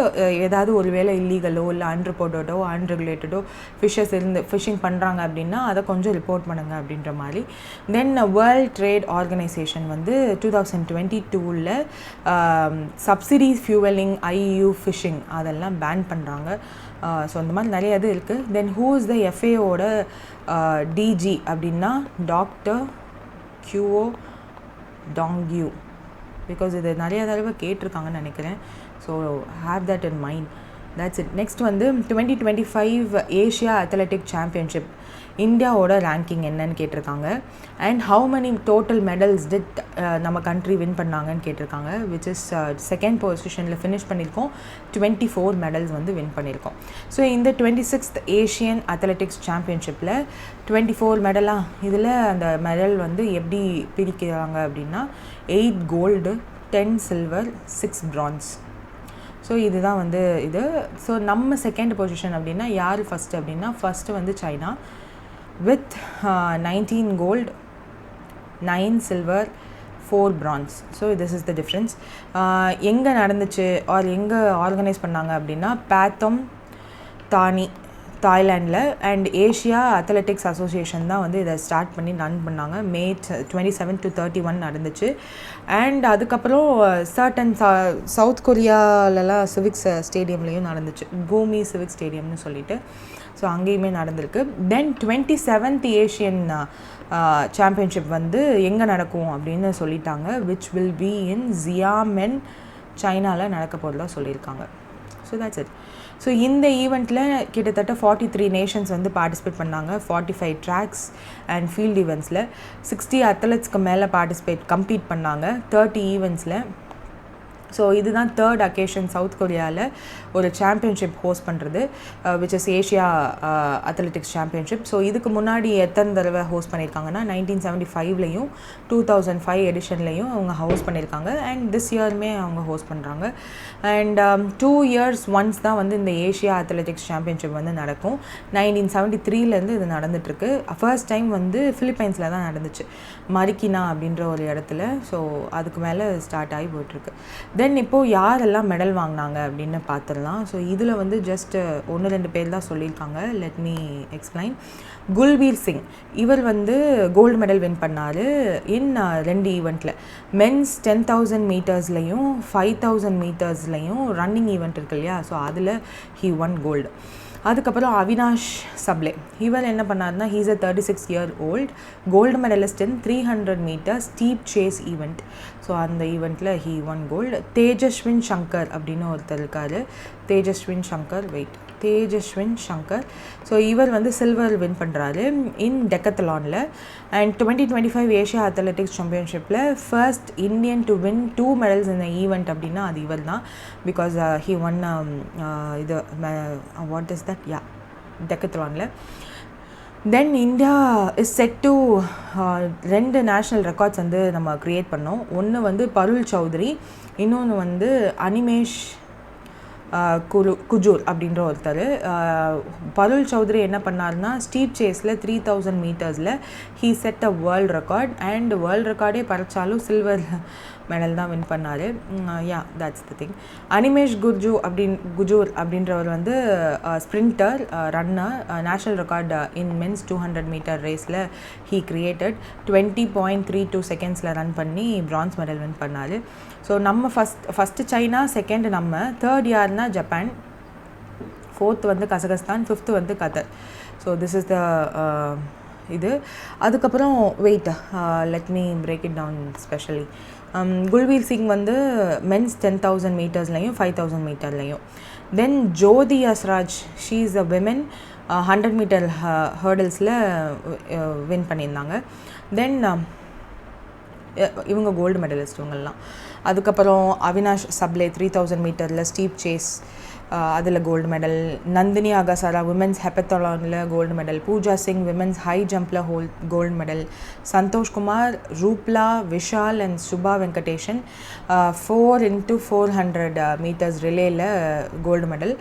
ஏதாவது ஒரு வேளை இல்லீகலோ இல்லை அன்ரிப்போர்ட்டடோ அன்ரெகுலேட்டடோ ஃபிஷ்ஷிங் பண்ணுறாங்க அப்படின்னா அதை கொஞ்சம் ரிப்போர்ட் பண்ணுங்க அப்படின்ற மாதிரி. தென் வேர்ல்ட் ட்ரேட் ஆர்கனைசேஷன் வந்து 2022 சப்சிடிஸ் ஃபியூவலிங் IUU ஃபிஷ்ஷிங் அதெல்லாம் பேன் பண்ணுறாங்க. ஸோ அந்த மாதிரி நிறைய இது இருக்குது. தென் ஹூ இஸ் த FAOட DG அப்படின்னா டாக்டர் QO டாங்யூ, பிகாஸ் இது நிறைய தடவை கேட்டிருக்காங்கன்னு நினைக்கிறேன். So have that in mind. That's it. Next வந்து 2025 ஏஷியா அத்லெட்டிக் சாம்பியன்ஷிப் இந்தியாவோட ரேங்கிங் என்னன்னு கேட்டிருக்காங்க. And how many total medals did நம்ம கண்ட்ரி வின் பண்ணாங்கன்னு கேட்டிருக்காங்க. விச் இஸ் செகண்ட் பொசிஷனில் ஃபினிஷ் பண்ணியிருக்கோம். 24 மெடல்ஸ் வந்து வின் பண்ணியிருக்கோம். ஸோ இந்த 26th ஏஷியன் அத்லெட்டிக்ஸ் சாம்பியன்ஷிப்பில் 24 மெடலாக, இதில் அந்த மெடல் வந்து எப்படி பிரிக்கிறாங்க அப்படின்னா 8 கோல்டு, 10 சில்வர், 6 பிரான்ஸ். ஸோ இதுதான் வந்து இது. ஸோ நம்ம செகண்ட் பொசிஷன் அப்படின்னா யார் ஃபஸ்ட்டு அப்படின்னா, ஃபஸ்ட்டு வந்து China with 19 gold, 9 silver, 4 bronze. So this is the difference. எங்கே நடந்துச்சு ஆர் எங்கே ஆர்கனைஸ் பண்ணாங்க அப்படின்னா பேத்தம் தானி தாய்லாண்டில். அண்ட் ஏஷியா அத்லெட்டிக்ஸ் அசோசியேஷன் தான் வந்து இதை ஸ்டார்ட் பண்ணி ரன் பண்ணாங்க. May 27 to 31 நடந்துச்சு. அண்ட் அதுக்கப்புறம் சர்டன் சவுத் கொரியாலலாம் சிவிக்ஸ் ஸ்டேடியம்லேயும் நடந்துச்சு, பூமி சிவிக் ஸ்டேடியம்னு சொல்லிட்டு. ஸோ அங்கேயுமே நடந்திருக்கு. தென் 27th ஏஷியன் சாம்பியன்ஷிப் வந்து எங்கே நடக்கும் அப்படின்னு சொல்லிட்டாங்க. Which will be in Xiamen, சைனாவில் நடக்க போகிறதா சொல்லியிருக்காங்க. So that's it. ஸோ இந்த ஈவெண்ட்டில் கிட்டத்தட்ட 43 நேஷன்ஸ் வந்து பார்ட்டிசிபேட் பண்ணாங்க. 45 ட்ராக்ஸ் அண்ட் ஃபீல்டு ஈவெண்ட்ஸில் 60 அத்லெட்ஸ்க்கு மேலே கம்ப்ளீட் பண்ணாங்க 30 ஈவெண்ட்ஸில். ஸோ இதுதான் தேர்ட் அக்கேஷன் சவுத் கொரியாவில் ஒரு சாம்பியன்ஷிப் ஹோஸ்ட் பண்ணுறது, which is Asia athletics championship. So இதுக்கு முன்னாடி எத்தனை தடவை ஹோஸ்ட் பண்ணியிருக்காங்கன்னா 1975லையும் 2005 எடிஷன்லையும் அவங்க ஹோஸ்ட் பண்ணியிருக்காங்க. அண்ட் திஸ் இயருமே அவங்க ஹோஸ்ட் பண்ணுறாங்க. அண்ட் 2 years ஒன்ஸ் தான் வந்து இந்த ஏஷியா அத்லெட்டிக்ஸ் சாம்பியன்ஷிப் வந்து நடக்கும். 1973லேருந்து இது நடந்துகிட்ருக்கு. ஃபர்ஸ்ட் டைம் வந்து ஃபிலிப்பைன்ஸில் தான் நடந்துச்சு, மரிக்கினா அப்படின்ற ஒரு இடத்துல. ஸோ அதுக்கு மேலே ஸ்டார்ட் ஆகி போயிட்டுருக்கு. தென் இப்போது யாரெல்லாம் மெடல் வாங்கினாங்க அப்படின்னு பார்த்துடலாம். ஸோ இதில் வந்து ஜஸ்ட் 1-2 பேர் தான் சொல்லியிருக்காங்க. Let me explain. Kulbir Singh, இவர் வந்து கோல்டு மெடல் வின் பண்ணார் இன் 2 ஈவெண்ட்டில். மென்ஸ் 10,000 மீட்டர்ஸ்லையும் 5,000 மீட்டர்ஸ்லையும் ரன்னிங் ஈவெண்ட் இருக்கு இல்லையா, ஸோ அதில் ஹி ஒன் கோல்டு. அதுக்கப்புறம் அவினாஷ் சப்லே, இவர் என்ன பண்ணார்னா he's a 36-year-old gold medalist in 300 metres steeplechase event. So அந்த ஈவெண்ட்டில் he won gold. Tejaswin Shankar அப்படின்னு ஒருத்தர் இருக்கார். தேஜஸ்வின் சங்கர். ஸோ இவர் வந்து சில்வர் வின் பண்ணுறாரு இன் டெக்கத்தலானில். அண்ட் 2025 ஏஷியா அத்லெட்டிக்ஸ் சாம்பியன்ஷிப்பில் first Indian to win 2 medals இந்த ஈவெண்ட் அப்படின்னா அது இவர் தான். பிகாஸ் ஹீ ஒன் இது வாட் இஸ் தட் டெக்கத்தலானில். Then India is set to 2 national records வந்து நம்ம க்ரியேட் பண்ணோம். ஒன்று வந்து பருள் சௌத்ரி, இன்னொன்று வந்து அனிமேஷ் குஜூர் அப்படின்ற ஒருத்தர். பருள் சௌத்ரி என்ன பண்ணார்னா ஸ்டீப் சேஸில் 3000 மீட்டர்ஸில் he set a world record. And world ரெக்கார்டே பறிச்சாலும் சில்வர் மெடல் தான் வின் பண்ணார். That's the thing. Animesh Kujur அப்படின்றவர் வந்து sprinter, runner. National record in men's 200 metre ரேஸில் ஹீ கிரியேட்டட் 20.32 செகண்ட்ஸில் ரன் பண்ணி பிரான்ஸ் மெடல் வின் பண்ணார். ஸோ நம்ம ஃபஸ்ட்டு சைனா, செகண்ட் நம்ம, தேர்ட் யார்னா ஜப்பான், ஃபோர்த் வந்து கசகஸ்தான், ஃபிஃப்த்து வந்து Qatar. So this is the இது. அதுக்கப்புறம் wait, let me break it down specially. Gulveer Singh வந்து மென்ஸ் 10,000 மீட்டர்ஸ்லையும் 5,000 மீட்டர்லையும். Then Jyothi Asraj, she is a women, 100 metre ஹர்டல்ஸில் வின் பண்ணியிருந்தாங்க. தென் இவங்க கோல்டு மெடலிஸ்ட் இவங்கெல்லாம். அதுக்கப்புறம் அவினாஷ் சப்லே 3000 மீட்டரில் ஸ்டீப் சேஸ் அதில் gold medal. Nandini Agasara women's ஹெப்பத்தாலானில் gold medal. Pooja Singh women's high ஜம்பில் gold medal. Santhoshkumar, Rupal, Vishal and Subha Venkatesan 4x400 metres ரிலேயில் கோல்டு மெடல்.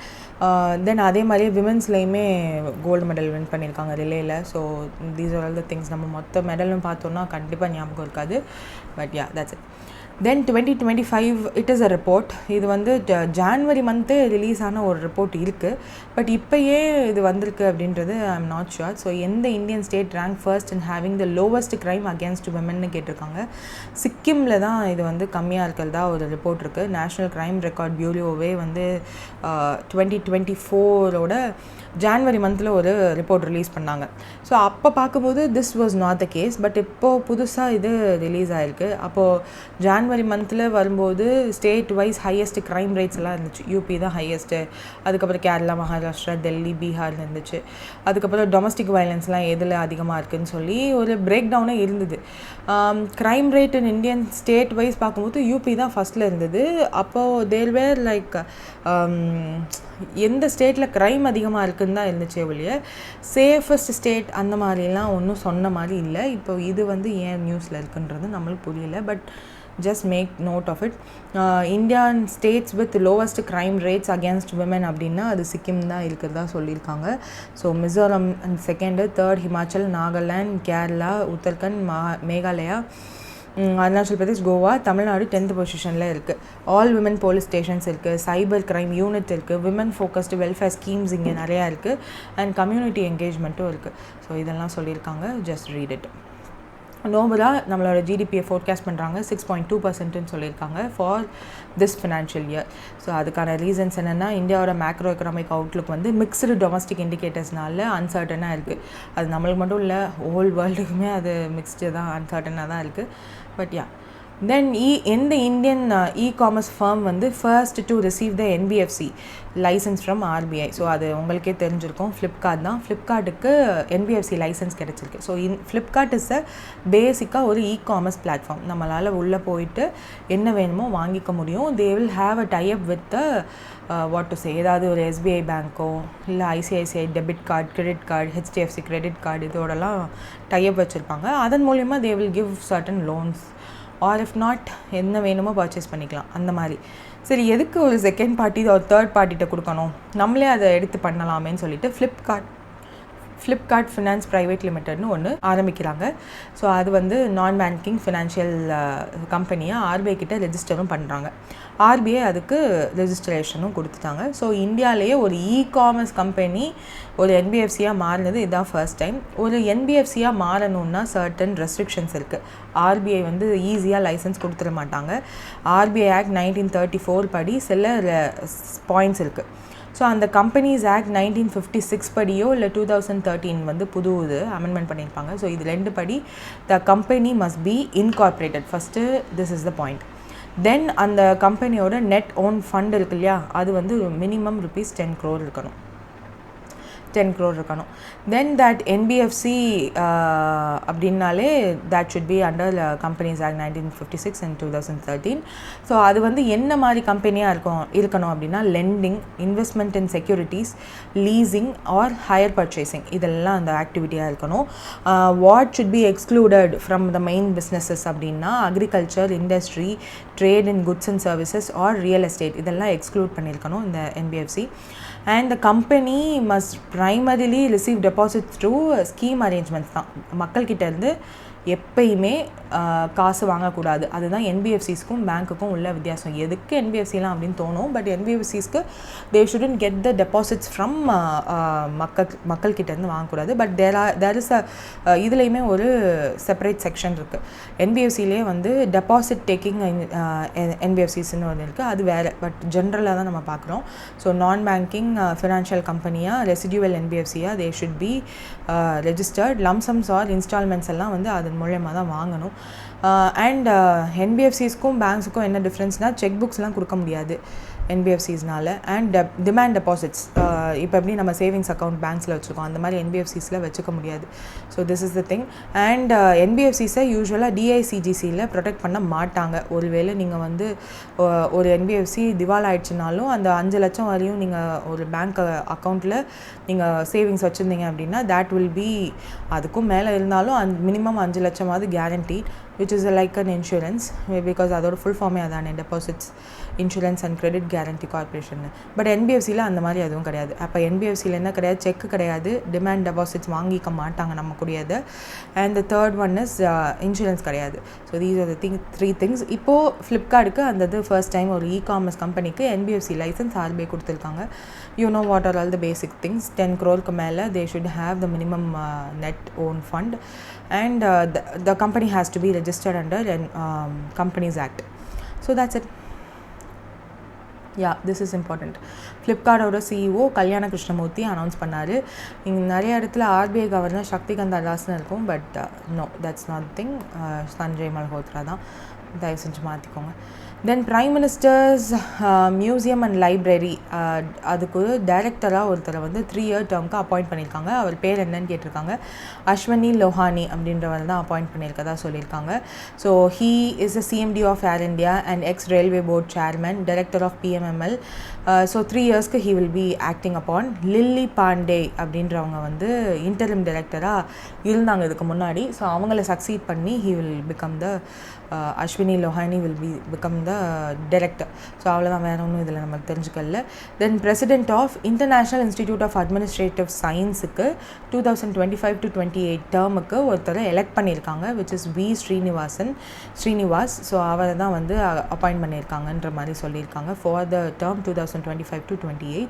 தென் அதே மாதிரியே விமென்ஸ்லேயுமே கோல்டு மெடல் வின் பண்ணியிருக்காங்க ரிலேயில். So these are all the things. நம்ம மொத்த மெடலும் பார்த்தோன்னா கண்டிப்பாக ஞாபகம் இருக்காது. But that's it. Then 2025 it is a report. இது வந்து ஜான்வரி மந்த்து ரிலீஸ் ஆன ஒரு ரிப்போர்ட் இருக்குது. பட் இப்போயே இது வந்திருக்கு அப்படின்றது I am not sure. So எந்த Indian state rank first and having the lowest crime against விமென்னு கேட்டிருக்காங்க. சிக்கிமில் தான் இது வந்து கம்மியாக இருக்கிறதா ஒரு ரிப்போர்ட் இருக்குது. நேஷ்னல் க்ரைம் ரெக்கார்ட் பியூரோவே வந்து 2024ஓட ஜான்வரி மந்தில் ஒரு ரிப்போர்ட் ரிலீஸ் பண்ணாங்க. ஸோ அப்போ பார்க்கும்போது this was not the case. But இப்போது புதுசாக இது ரிலீஸ் ஆகிருக்கு. அப்போது ஜான்வரி மந்தில் வரும்போது state wise highest crime rates எல்லாம் இருந்துச்சு. யூபி தான் ஹையஸ்ட்டு, அதுக்கப்புறம் கேரளா, மகாராஷ்டிரா, டெல்லி, பீகார் இருந்துச்சு. அதுக்கப்புறம் டொமஸ்டிக் வயலன்ஸ்லாம் எதில் அதிகமாக இருக்குதுன்னு சொல்லி ஒரு பிரேக் டவுனே இருந்தது. Crime rate in Indian state wise பார்க்கும்போது யூபி தான் ஃபஸ்ட்டில் இருந்தது. அப்போது தேர் வேர் லைக் எந்த ஸ்டேட்டில் க்ரைம் அதிகமாக இருக்குதுன்னு தான் இருந்துச்சே ஒழிய சேஃபஸ்ட் ஸ்டேட் அந்த மாதிரிலாம் ஒன்றும் சொன்ன மாதிரி இல்லை. இப்போ இது வந்து ஏன் நியூஸில் இருக்குன்றது நம்மளுக்கு புரியல. But just make note of it. Indian states with lowest crime rates against women அப்படின்னா அது சிக்கிம் தான் இருக்கிறதா சொல்லியிருக்காங்க. So Mizoram second, third Himachal, Nagaland, Kerala, Uttarakhand, Meghalaya, Arunachal Pradesh, Goa, Tamil Nadu 10th பொசிஷனில் இருக்குது. ஆல் விமன் போலீஸ் ஸ்டேஷன்ஸ் இருக்குது, சைபர் க்ரைம் யூனிட் இருக்குது, விமன் ஃபோக்கஸ்டு வெல்ஃபேர் ஸ்கீம்ஸ் இங்கே நிறையா இருக்குது, அண்ட் கம்யூனிட்டி என்கேஜ்மெண்ட்டும் இருக்குது. ஸோ இதெல்லாம் சொல்லியிருக்காங்க. Just read it. நோபலாக நம்மளோட ஜிடிபியை ஃபோர்காஸ்ட் பண்ணுறாங்க 6.2%ன்னு சொல்லியிருக்காங்க for this financial year. So அதுக்கான ரீசன்ஸ் என்னென்னா இந்தியாவோட மேக்ரோ எக்கனாமிக் அவுட்லுக் வந்து மிக்ஸ்டு டொமஸ்டிக் இண்டிகேட்டர்ஸ்னால அன்சர்டனாக இருக்குது. அது நம்மளுக்கு மட்டும் இல்லை, ஹோல் வேர்ல்டுக்குமே அது மிக்ஸ்டு தான், அன்சர்டனாக தான் இருக்குது. பட் தென் எந்த இந்தியன் இ-காமர்ஸ் ஃபர்ம் வந்து first to receive the NBFC licence from RBI. So அது உங்களுக்கே தெரிஞ்சிருக்கும், ஃப்ளிப்கார்ட் தான். ஃப்ளிப்கார்ட்டுக்கு NBFC லைசன்ஸ் கிடச்சிருக்கு. ஸோ ஃப்ளிப்கார்ட் இஸ் பேசிக்காக ஒரு இ-காமர்ஸ் பிளாட்ஃபார்ம். நம்மளால் உள்ளே போயிட்டு என்ன வேணுமோ வாங்கிக்க முடியும். They will have a tie up with what to say, ஏதாவது ஒரு SBI பேங்க்கோ இல்லை ICICI debit card, credit card, HDFC credit card இதோடலாம் டைப் வச்சுருப்பாங்க. அதன் மூலயமா they will give certain loans or if not என்ன வேணுமோ பர்ச்சேஸ் பண்ணிக்கலாம் அந்த மாதிரி. சரி, எதுக்கு ஒரு செகண்ட் பார்ட்டி ஒரு தேர்ட் பார்ட்டிகிட்ட கொடுக்கணும், நம்மளே அதை எடுத்து பண்ணலாமேன்னு சொல்லிட்டு ஃப்ளிப்கார்ட் ஃபினான்ஸ் ப்ரைவேட் லிமிடெட்னு ஒன்று ஆரம்பிக்கிறாங்க. ஸோ அது வந்து நான் பேங்கிங் ஃபினான்ஷியல் கம்பெனியாக RBI கிட்ட ரெஜிஸ்டரும் பண்ணுறாங்க. RBI அதுக்கு ரெஜிஸ்ட்ரேஷனும் கொடுத்துட்டாங்க. ஸோ இந்தியாவிலேயே ஒரு இ-காமர்ஸ் கம்பெனி ஒரு NBFCயாக மாறினது இதுதான் ஃபர்ஸ்ட் டைம். ஒரு NBFCயாக மாறணுன்னா சர்டன் ரெஸ்ட்ரிக்ஷன்ஸ் இருக்குது. RBI வந்து ஈஸியாக லைசன்ஸ் கொடுத்துட மாட்டாங்க. RBI ஆக்ட் 1934 படி சில பாயிண்ட்ஸ் இருக்குது. ஸோ அந்த கம்பெனிஸ் ஆக்ட் 1956 படியோ இல்லை 2013 வந்து புது இது அமெண்ட்மெண்ட் பண்ணியிருப்பாங்க. ஸோ இது 2 படி the company must be incorporated. First this is the point. Then அந்த கம்பெனியோட நெட் ஓன் ஃபண்ட் இருக்கு இல்லையா, அது வந்து மினிமம் ₹10 crore இருக்கணும். 10 crore இருக்கணும். தென் தட் NBFC அப்படின்னாலே that should be under companies act 1956 and 2013. So அது வந்து என்ன மாதிரி கம்பெனியாக இருக்கணும் அப்படின்னா lending, investment in securities, leasing or hire purchasing, இதெல்லாம் அந்த ஆக்டிவிட்டியாக இருக்கணும். What should be excluded from the main businesses அப்படின்னா agriculture, industry, trade in goods and services or real estate, இதெல்லாம் எக்ஸ்க்ளூட் பண்ணியிருக்கணும் இந்த NBFC. And the company must primarily receive deposits through scheme arrangements தான். மக்கள்கிட்ட இருந்து எப்பயுமே காசு வாங்கக்கூடாது. அதுதான் NBFCஸ்க்கும் பேங்க்குக்கும் உள்ள வித்தியாசம். எதுக்கு NBFCலாம் அப்படின்னு தோணும், பட் NBFCஸ்க்கு they shouldn't get the deposits from மக்கள்கிட்டேருந்து வாங்கக்கூடாது. பட் தேர் இஸ் இதுலேயுமே ஒரு செப்பரேட் செக்ஷன் இருக்குது. NBFCலே வந்து டெபாசிட் டேக்கிங் NBFCஸ்ன்னு ஒன்று இருக்குது, அது வேறு. பட் ஜென்ரலாக தான் நம்ம பார்க்குறோம். ஸோ நான் பேங்கிங் ஃபினான்ஷியல் கம்பெனியாக ரெசிடியூவல் NBFCயாக they should be registered. Lump sums or instalments எல்லாம் வந்து அதன் மூலயமா தான் வாங்கணும். அண்ட் NBFCஸ்க்கும் பேங்க்ஸுக்கும் என்ன டிஃப்ரென்ஸ்னால் செக் புக்ஸ்லாம் கொடுக்க முடியாது NBFCஸ்னால. அண்ட் டிமாண்ட் டெபாசிட்ஸ் இப்போ எப்படி நம்ம சேவிங்ஸ் அக்கௌண்ட் பேங்க்ஸில் வச்சுருக்கோம் அந்த மாதிரி NBFCஸில் வச்சுக்க முடியாது. So this is the thing. And NBFCஸை யூஸ்வலாக DICGCயில் ப்ரொடெக்ட் பண்ண மாட்டாங்க. ஒருவேளை நீங்கள் வந்து ஒரு NBFC திவால் ஆகிடுச்சுனாலும் அந்த 5 லட்சம் வரையும் நீங்கள் ஒரு பேங்க் அக்கௌண்ட்டில் நீங்கள் சேவிங்ஸ் வச்சுருந்தீங்க அப்படின்னா that will be, அதுக்கும் மேலே இருந்தாலும் மினிமம் 5 லட்சமாவது guarantee, which is like an insurance, because அதோட ஃபுல் ஃபார்மே அதானே, deposits insurance and credit guarantee corporation. But NBFCயில் அந்த மாதிரி எதுவும் கிடையாது. அப்போ NBFCயில் என்ன கிடையாது, செக்கு கிடையாது, டிமாண்ட் டெபாசிட்ஸ் வாங்கிக்க மாட்டாங்க நம்ம கூடியது. And the third one is insurance கிடையாது. So these are the 3 things. இப்போது ஃப்ளிப்கார்ட்டுக்கு அந்த இது ஃபர்ஸ்ட் டைம் ஒரு இ-காமர்ஸ் கம்பெனிக்கு NBFC லைசன்ஸ் RBI கொடுத்துருக்காங்க. You know what are all the basic things. 10 crore மேலே they should have the minimum net owned fund. And the company has to be registered under Companies Act. So that's it. Yeah, this is important. ஃப்ளிப்கார்ட்டோட CEO கல்யாண Krishnamurthy announce பண்ணார். இங்கே நிறைய இடத்துல RBI governor Shaktikanta தாஸ்னு இருக்கும், but no, that's not thing. Sanjay Malhotra தான். தயவு செஞ்சு மாற்றிக்கோங்க. Then prime minister's museum and library, அதுக்கு டைரக்டராக ஒருத்தரை வந்து 3-year டேர்முக்கு அப்பாயிண்ட் பண்ணியிருக்காங்க. அவர் பேர் என்னன்னு கேட்டிருக்காங்க. அஸ்வினி லோஹானி அப்படின்றவர் தான் அப்பாயிண்ட் பண்ணியிருக்கதா சொல்லியிருக்காங்க. So he is a CMD of air India and ex railway board chairman, director of PMML. So 3 yearsக்கு he will be acting upon. Lily Pandey அப்படின்றவங்க வந்து இன்டரிம் டைரக்டராக இருந்தாங்க இதுக்கு முன்னாடி. ஸோ அவங்கள சக்சீட் பண்ணி he will become the Ashwini Lohani will become the director. So அவ்வளோதான், வேறு ஒன்றும் இதில் நமக்கு தெரிஞ்சுக்கல. Then president of international institute of administrative சயின்ஸுக்கு 2025 to 28 டேர்முக்கு ஒருத்தரை எலெக்ட் பண்ணியிருக்காங்க, விச் இஸ் ஸ்ரீனிவாஸ். ஸோ அவரை தான் வந்து அப்பாயிண்ட் பண்ணியிருக்காங்கன்ற மாதிரி சொல்லியிருக்காங்க for the term 2025 to 28.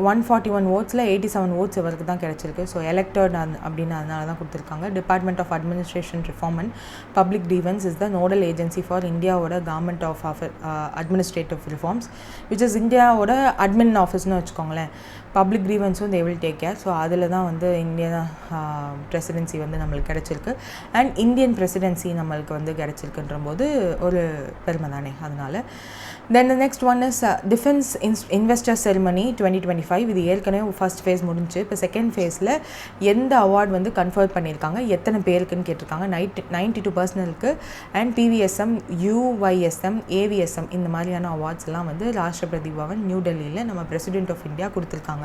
141 votes-ல 87 votes இவருக்கு தான் கிடச்சிருக்கு. ஸோ எலெக்டட் அப்படின்னு அதனால தான் கொடுத்துருக்காங்க. Department of administration reform and public defence is the nodal nodal agency for இந்தியாவோட government of administrative reforms which is இந்தியாவோட அட்மின் ஆஃபீஸ்னு வச்சுக்கோங்களேன். பப்ளிக் க்ரீவன்ஸும் they will take care. So அதில் தான் வந்து இந்தியா பிரசிடென்சி வந்து நம்மளுக்கு கிடச்சிருக்கு அண்ட் இந்தியன் பிரசிடென்சி நம்மளுக்கு வந்து கிடச்சிருக்குன்ற போது ஒரு பெருமை தானே. அதனால் then the next one is defence investor ceremony 2025. இது ஏற்கனவே ஃபர்ஸ்ட் ஃபேஸ் முடிஞ்சு. இப்போ செகண்ட் ஃபேஸில் எந்த அவார்டு வந்து கன்ஃபர் பண்ணியிருக்காங்க, எத்தனை பேருக்குன்னு கேட்டிருக்காங்க. 92 பர்சனலுக்கு அண்ட் பிவிஎஸ்எம், யூஒய்எஸ்எம், ஏவிஎஸ்எம் இந்த மாதிரியான அவார்ட்ஸ் எல்லாம் வந்து ராஷ்டிரபதி பவன் நியூ டெல்லியில் நம்ம பிரசிடென்ட் ஆஃப் இந்தியா கொடுத்துருக்காங்க.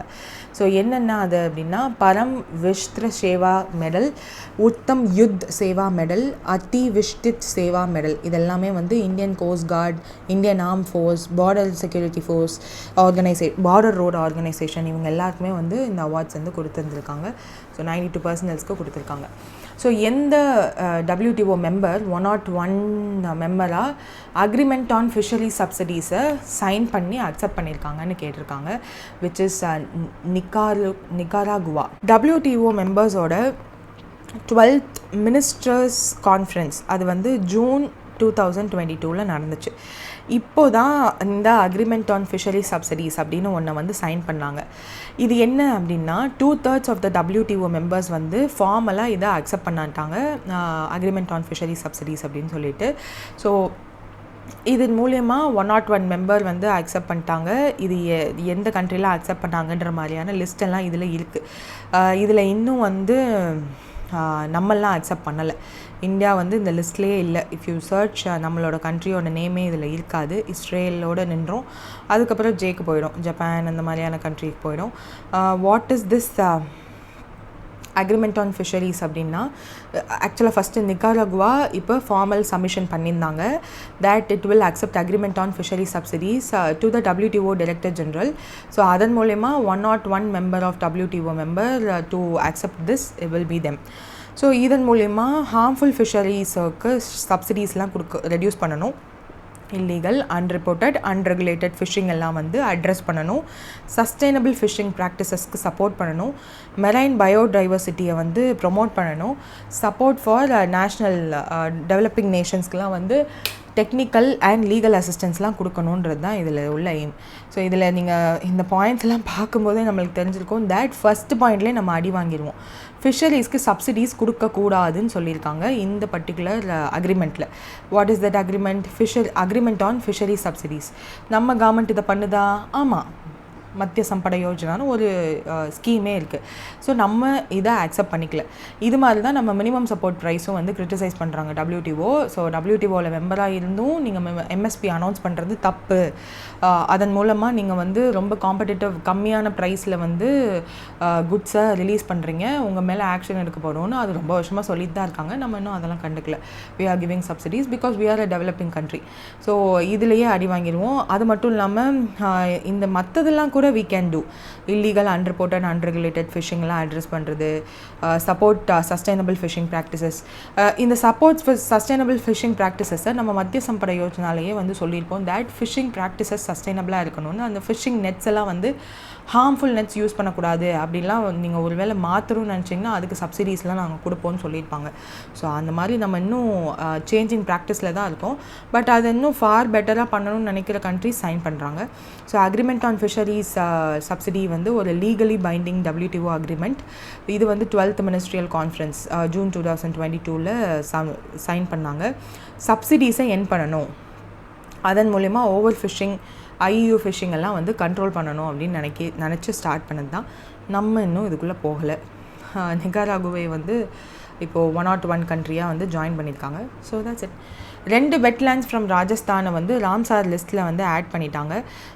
ஸோ என்னென்ன அது அப்படின்னா பரம் விஷ்த்ர சேவா மெடல், உத்தம் யுத் சேவா மெடல், அதி விஷ்டித் சேவா மெடல். இதெல்லாமே வந்து Indian cost card, Indian arm force, border security force border road organisation இவங்க எல்லாருக்குமே வந்து இந்த அவார்ட்ஸ் வந்து கொடுத்துருந்துருக்காங்க. ஸோ 92 பர்சனல்ஸ்க்கு கொடுத்துருக்காங்க. ஸோ எந்த WTO மெம்பர் 101 மெம்பராக அக்ரிமெண்ட் ஆன் ஃபிஷரி சப்சிடீஸை சைன் பண்ணி அக்செப்ட் பண்ணியிருக்காங்கன்னு கேட்டிருக்காங்க. Which is Nicaragua. WTO மெம்பர்ஸோட 12th மினிஸ்டர்ஸ் கான்ஃபரன்ஸ் அது வந்து ஜூன் 2022 நடந்துச்சு. இப்போ தான் இந்த அக்ரிமெண்ட் ஆன் ஃபிஷரி சப்சிடிஸ் அப்படின்னு ஒன்று வந்து சைன் பண்ணாங்க. இது என்ன அப்படின்னா 2/3 ஆஃப் த WTO மெம்பர்ஸ் வந்து ஃபார்மலாக இதை அக்செப்ட் பண்ணாட்டாங்க அக்ரிமெண்ட் ஆன் ஃபிஷரி சப்சிடிஸ் அப்படின்னு சொல்லிட்டு. ஸோ இதன் மூலயமா 101 மெம்பர் வந்து அக்செப்ட் பண்ணிட்டாங்க. இது எந்த கண்ட்ரியில் அக்செப்ட் பண்ணாங்கன்ற மாதிரியான லிஸ்ட் எல்லாம் இதில் இருக்குது. இதில் இன்னும் வந்து நம்மெல்லாம் அக்செப்ட் பண்ணலை. இந்தியா வந்து இந்த லிஸ்ட்லேயே இல்லை. இஃப் யூ சர்ச் நம்மளோட கண்ட்ரியோட நேமே இதில் இருக்காது. இஸ்ரேலோடு நின்றோம், அதுக்கப்புறம் ஜேக்கு போயிடும், ஜப்பான் அந்த மாதிரியான கண்ட்ரிக்கு போயிடும். What is this agreement on fisheries அப்படின்னா ஆக்சுவலாக ஃபஸ்ட்டு நிகாராகுவா இப்போ ஃபார்மல் சப்மிஷன் பண்ணியிருந்தாங்க that it will accept agreement on fishery subsidies to the WTO director general. So அதன் மூலயமா 101 member of WTO member to accept this will be them. So இதன் மூலயமா harmful ஃபிஷரிஸுக்கு சப்சிடிஸ்லாம் ரெடியூஸ் பண்ணணும். Illegal, unreported, unregulated fishing எல்லாம் வந்து address பண்ணணும். சஸ்டைனபிள் ஃபிஷிங் ப்ராக்டிசஸ்க்கு சப்போர்ட் பண்ணணும். மெரைன் பயோடைவர்சிட்டியை வந்து ப்ரொமோட் பண்ணணும். சப்போர்ட் ஃபார் நேஷ்னல் டெவலப்பிங் நேஷன்ஸ்க்கெலாம் வந்து டெக்னிக்கல் அண்ட் லீகல் அசிஸ்டன்ஸ்லாம் கொடுக்கணுன்றது தான் இதில் உள்ள எய்ம். ஸோ இதில் நீங்கள் இந்த பாயிண்ட்ஸ்லாம் பார்க்கும்போதே நம்மளுக்கு தெரிஞ்சிருக்கும் தட் ஃபஸ்ட் பாயிண்ட்லேயே நம்ம அடி வாங்கிடுவோம். ஃபிஷரிஸ்க்கு சப்சிடிஸ் கொடுக்கக்கூடாதுன்னு சொல்லியிருக்காங்க இந்த பர்டிகுலர் அக்ரிமெண்ட்டில். What is that agreement? Agreement on fishery subsidies. நம்ம கவர்மெண்ட் இதை பண்ணுதா? ஆமாம், மத்திய சம்பட யோஜனான்னு ஒரு ஸ்கீமே இருக்குது. ஸோ நம்ம இதை அக்செப்ட் பண்ணிக்கல. இது மாதிரி தான் நம்ம மினிமம் சப்போர்ட் ப்ரைஸும் வந்து கிரிட்டிசைஸ் பண்ணுறாங்க WTO. ஸோ WTOவில் மெம்பராக இருந்தும் நீங்கள் MSP அனௌன்ஸ் பண்ணுறது தப்பு. அதன் மூலமாக நீங்கள் வந்து ரொம்ப காம்படிட்டிவ் கம்மியான ப்ரைஸில் வந்து குட்ஸை ரிலீஸ் பண்ணுறீங்க, உங்கள் மேலே ஆக்ஷன் எடுக்க போகிறோன்னு அது ரொம்ப வருஷமாக சொல்லிட்டு தான் இருக்காங்க. நம்ம இன்னும் அதெல்லாம் கண்டுக்கல. We are giving subsidies because we are a developing country. So இதுலேயே அடி வாங்கிடுவோம். அது மட்டும் இல்லாமல் இந்த மற்றதெல்லாம் கூட we can do. illegal, unreported, unregulated fishing எல்லாம் அட்ரஸ் பண்ணுறது, சப்போர்ட் சஸ்டைனபிள் ஃபிஷிங் ப்ராக்டிசஸ். இந்த சப்போர்ட்ஸ் ஃபார் சஸ்டைனபிள் ஃபிஷிங் ப்ராக்டிசஸை நம்ம மத்திய சம்பட யோஜனாலேயே வந்து சொல்லியிருப்போம் தட் ஃபிஷிங் ப்ராக்டிசஸ் சஸ்டைனபிளாக இருக்கணும்னு. அந்த ஃபிஷிங் நெட்ஸ் எல்லாம் வந்து ஹார்ம்ஃபுல் நெட்ஸ் யூஸ் பண்ணக்கூடாது அப்படிலாம் நீங்கள் ஒரு வேளை மாற்றணும்னு நினச்சிங்கன்னா அதுக்கு சப்சிடிஸ்லாம் நாங்கள் கொடுப்போம்னு சொல்லியிருப்பாங்க. ஸோ அந்த மாதிரி நம்ம இன்னும் சேஞ்சிங் ப்ராக்டிஸில் தான் இருக்கோம். பட் அதை இன்னும் ஃபார் பெட்டராக பண்ணணும்னு நினைக்கிற கண்ட்ரிஸ் சைன் பண்ணுறாங்க. So agreement on fisheries subsidy வந்து ஒரு லீகலி பைண்டிங் WTO அக்ரிமெண்ட். இது வந்து 12th ministerial conference June 2022 sign பண்ணாங்க. சப்சிடிஸை என் பண்ணணும், அதன் மூலமா ஓவர் ஃபிஷிங், IUU ஃபிஷிங் எல்லாம் வந்து கண்ட்ரோல் பண்ணணும் அப்படின்னு நினச்சி ஸ்டார்ட் பண்ணது தான். நம்ம இன்னும் இதுக்குள்ளே போகலை. நிகாராகுவே வந்து இப்போது 101 கண்ட்ரியாக வந்து ஜாயின் பண்ணியிருக்காங்க. So that's it. 2 wetlands from ராஜஸ்தானை வந்து ராம்சார் லிஸ்ட்டில் வந்து ஆட் பண்ணிட்டாங்க.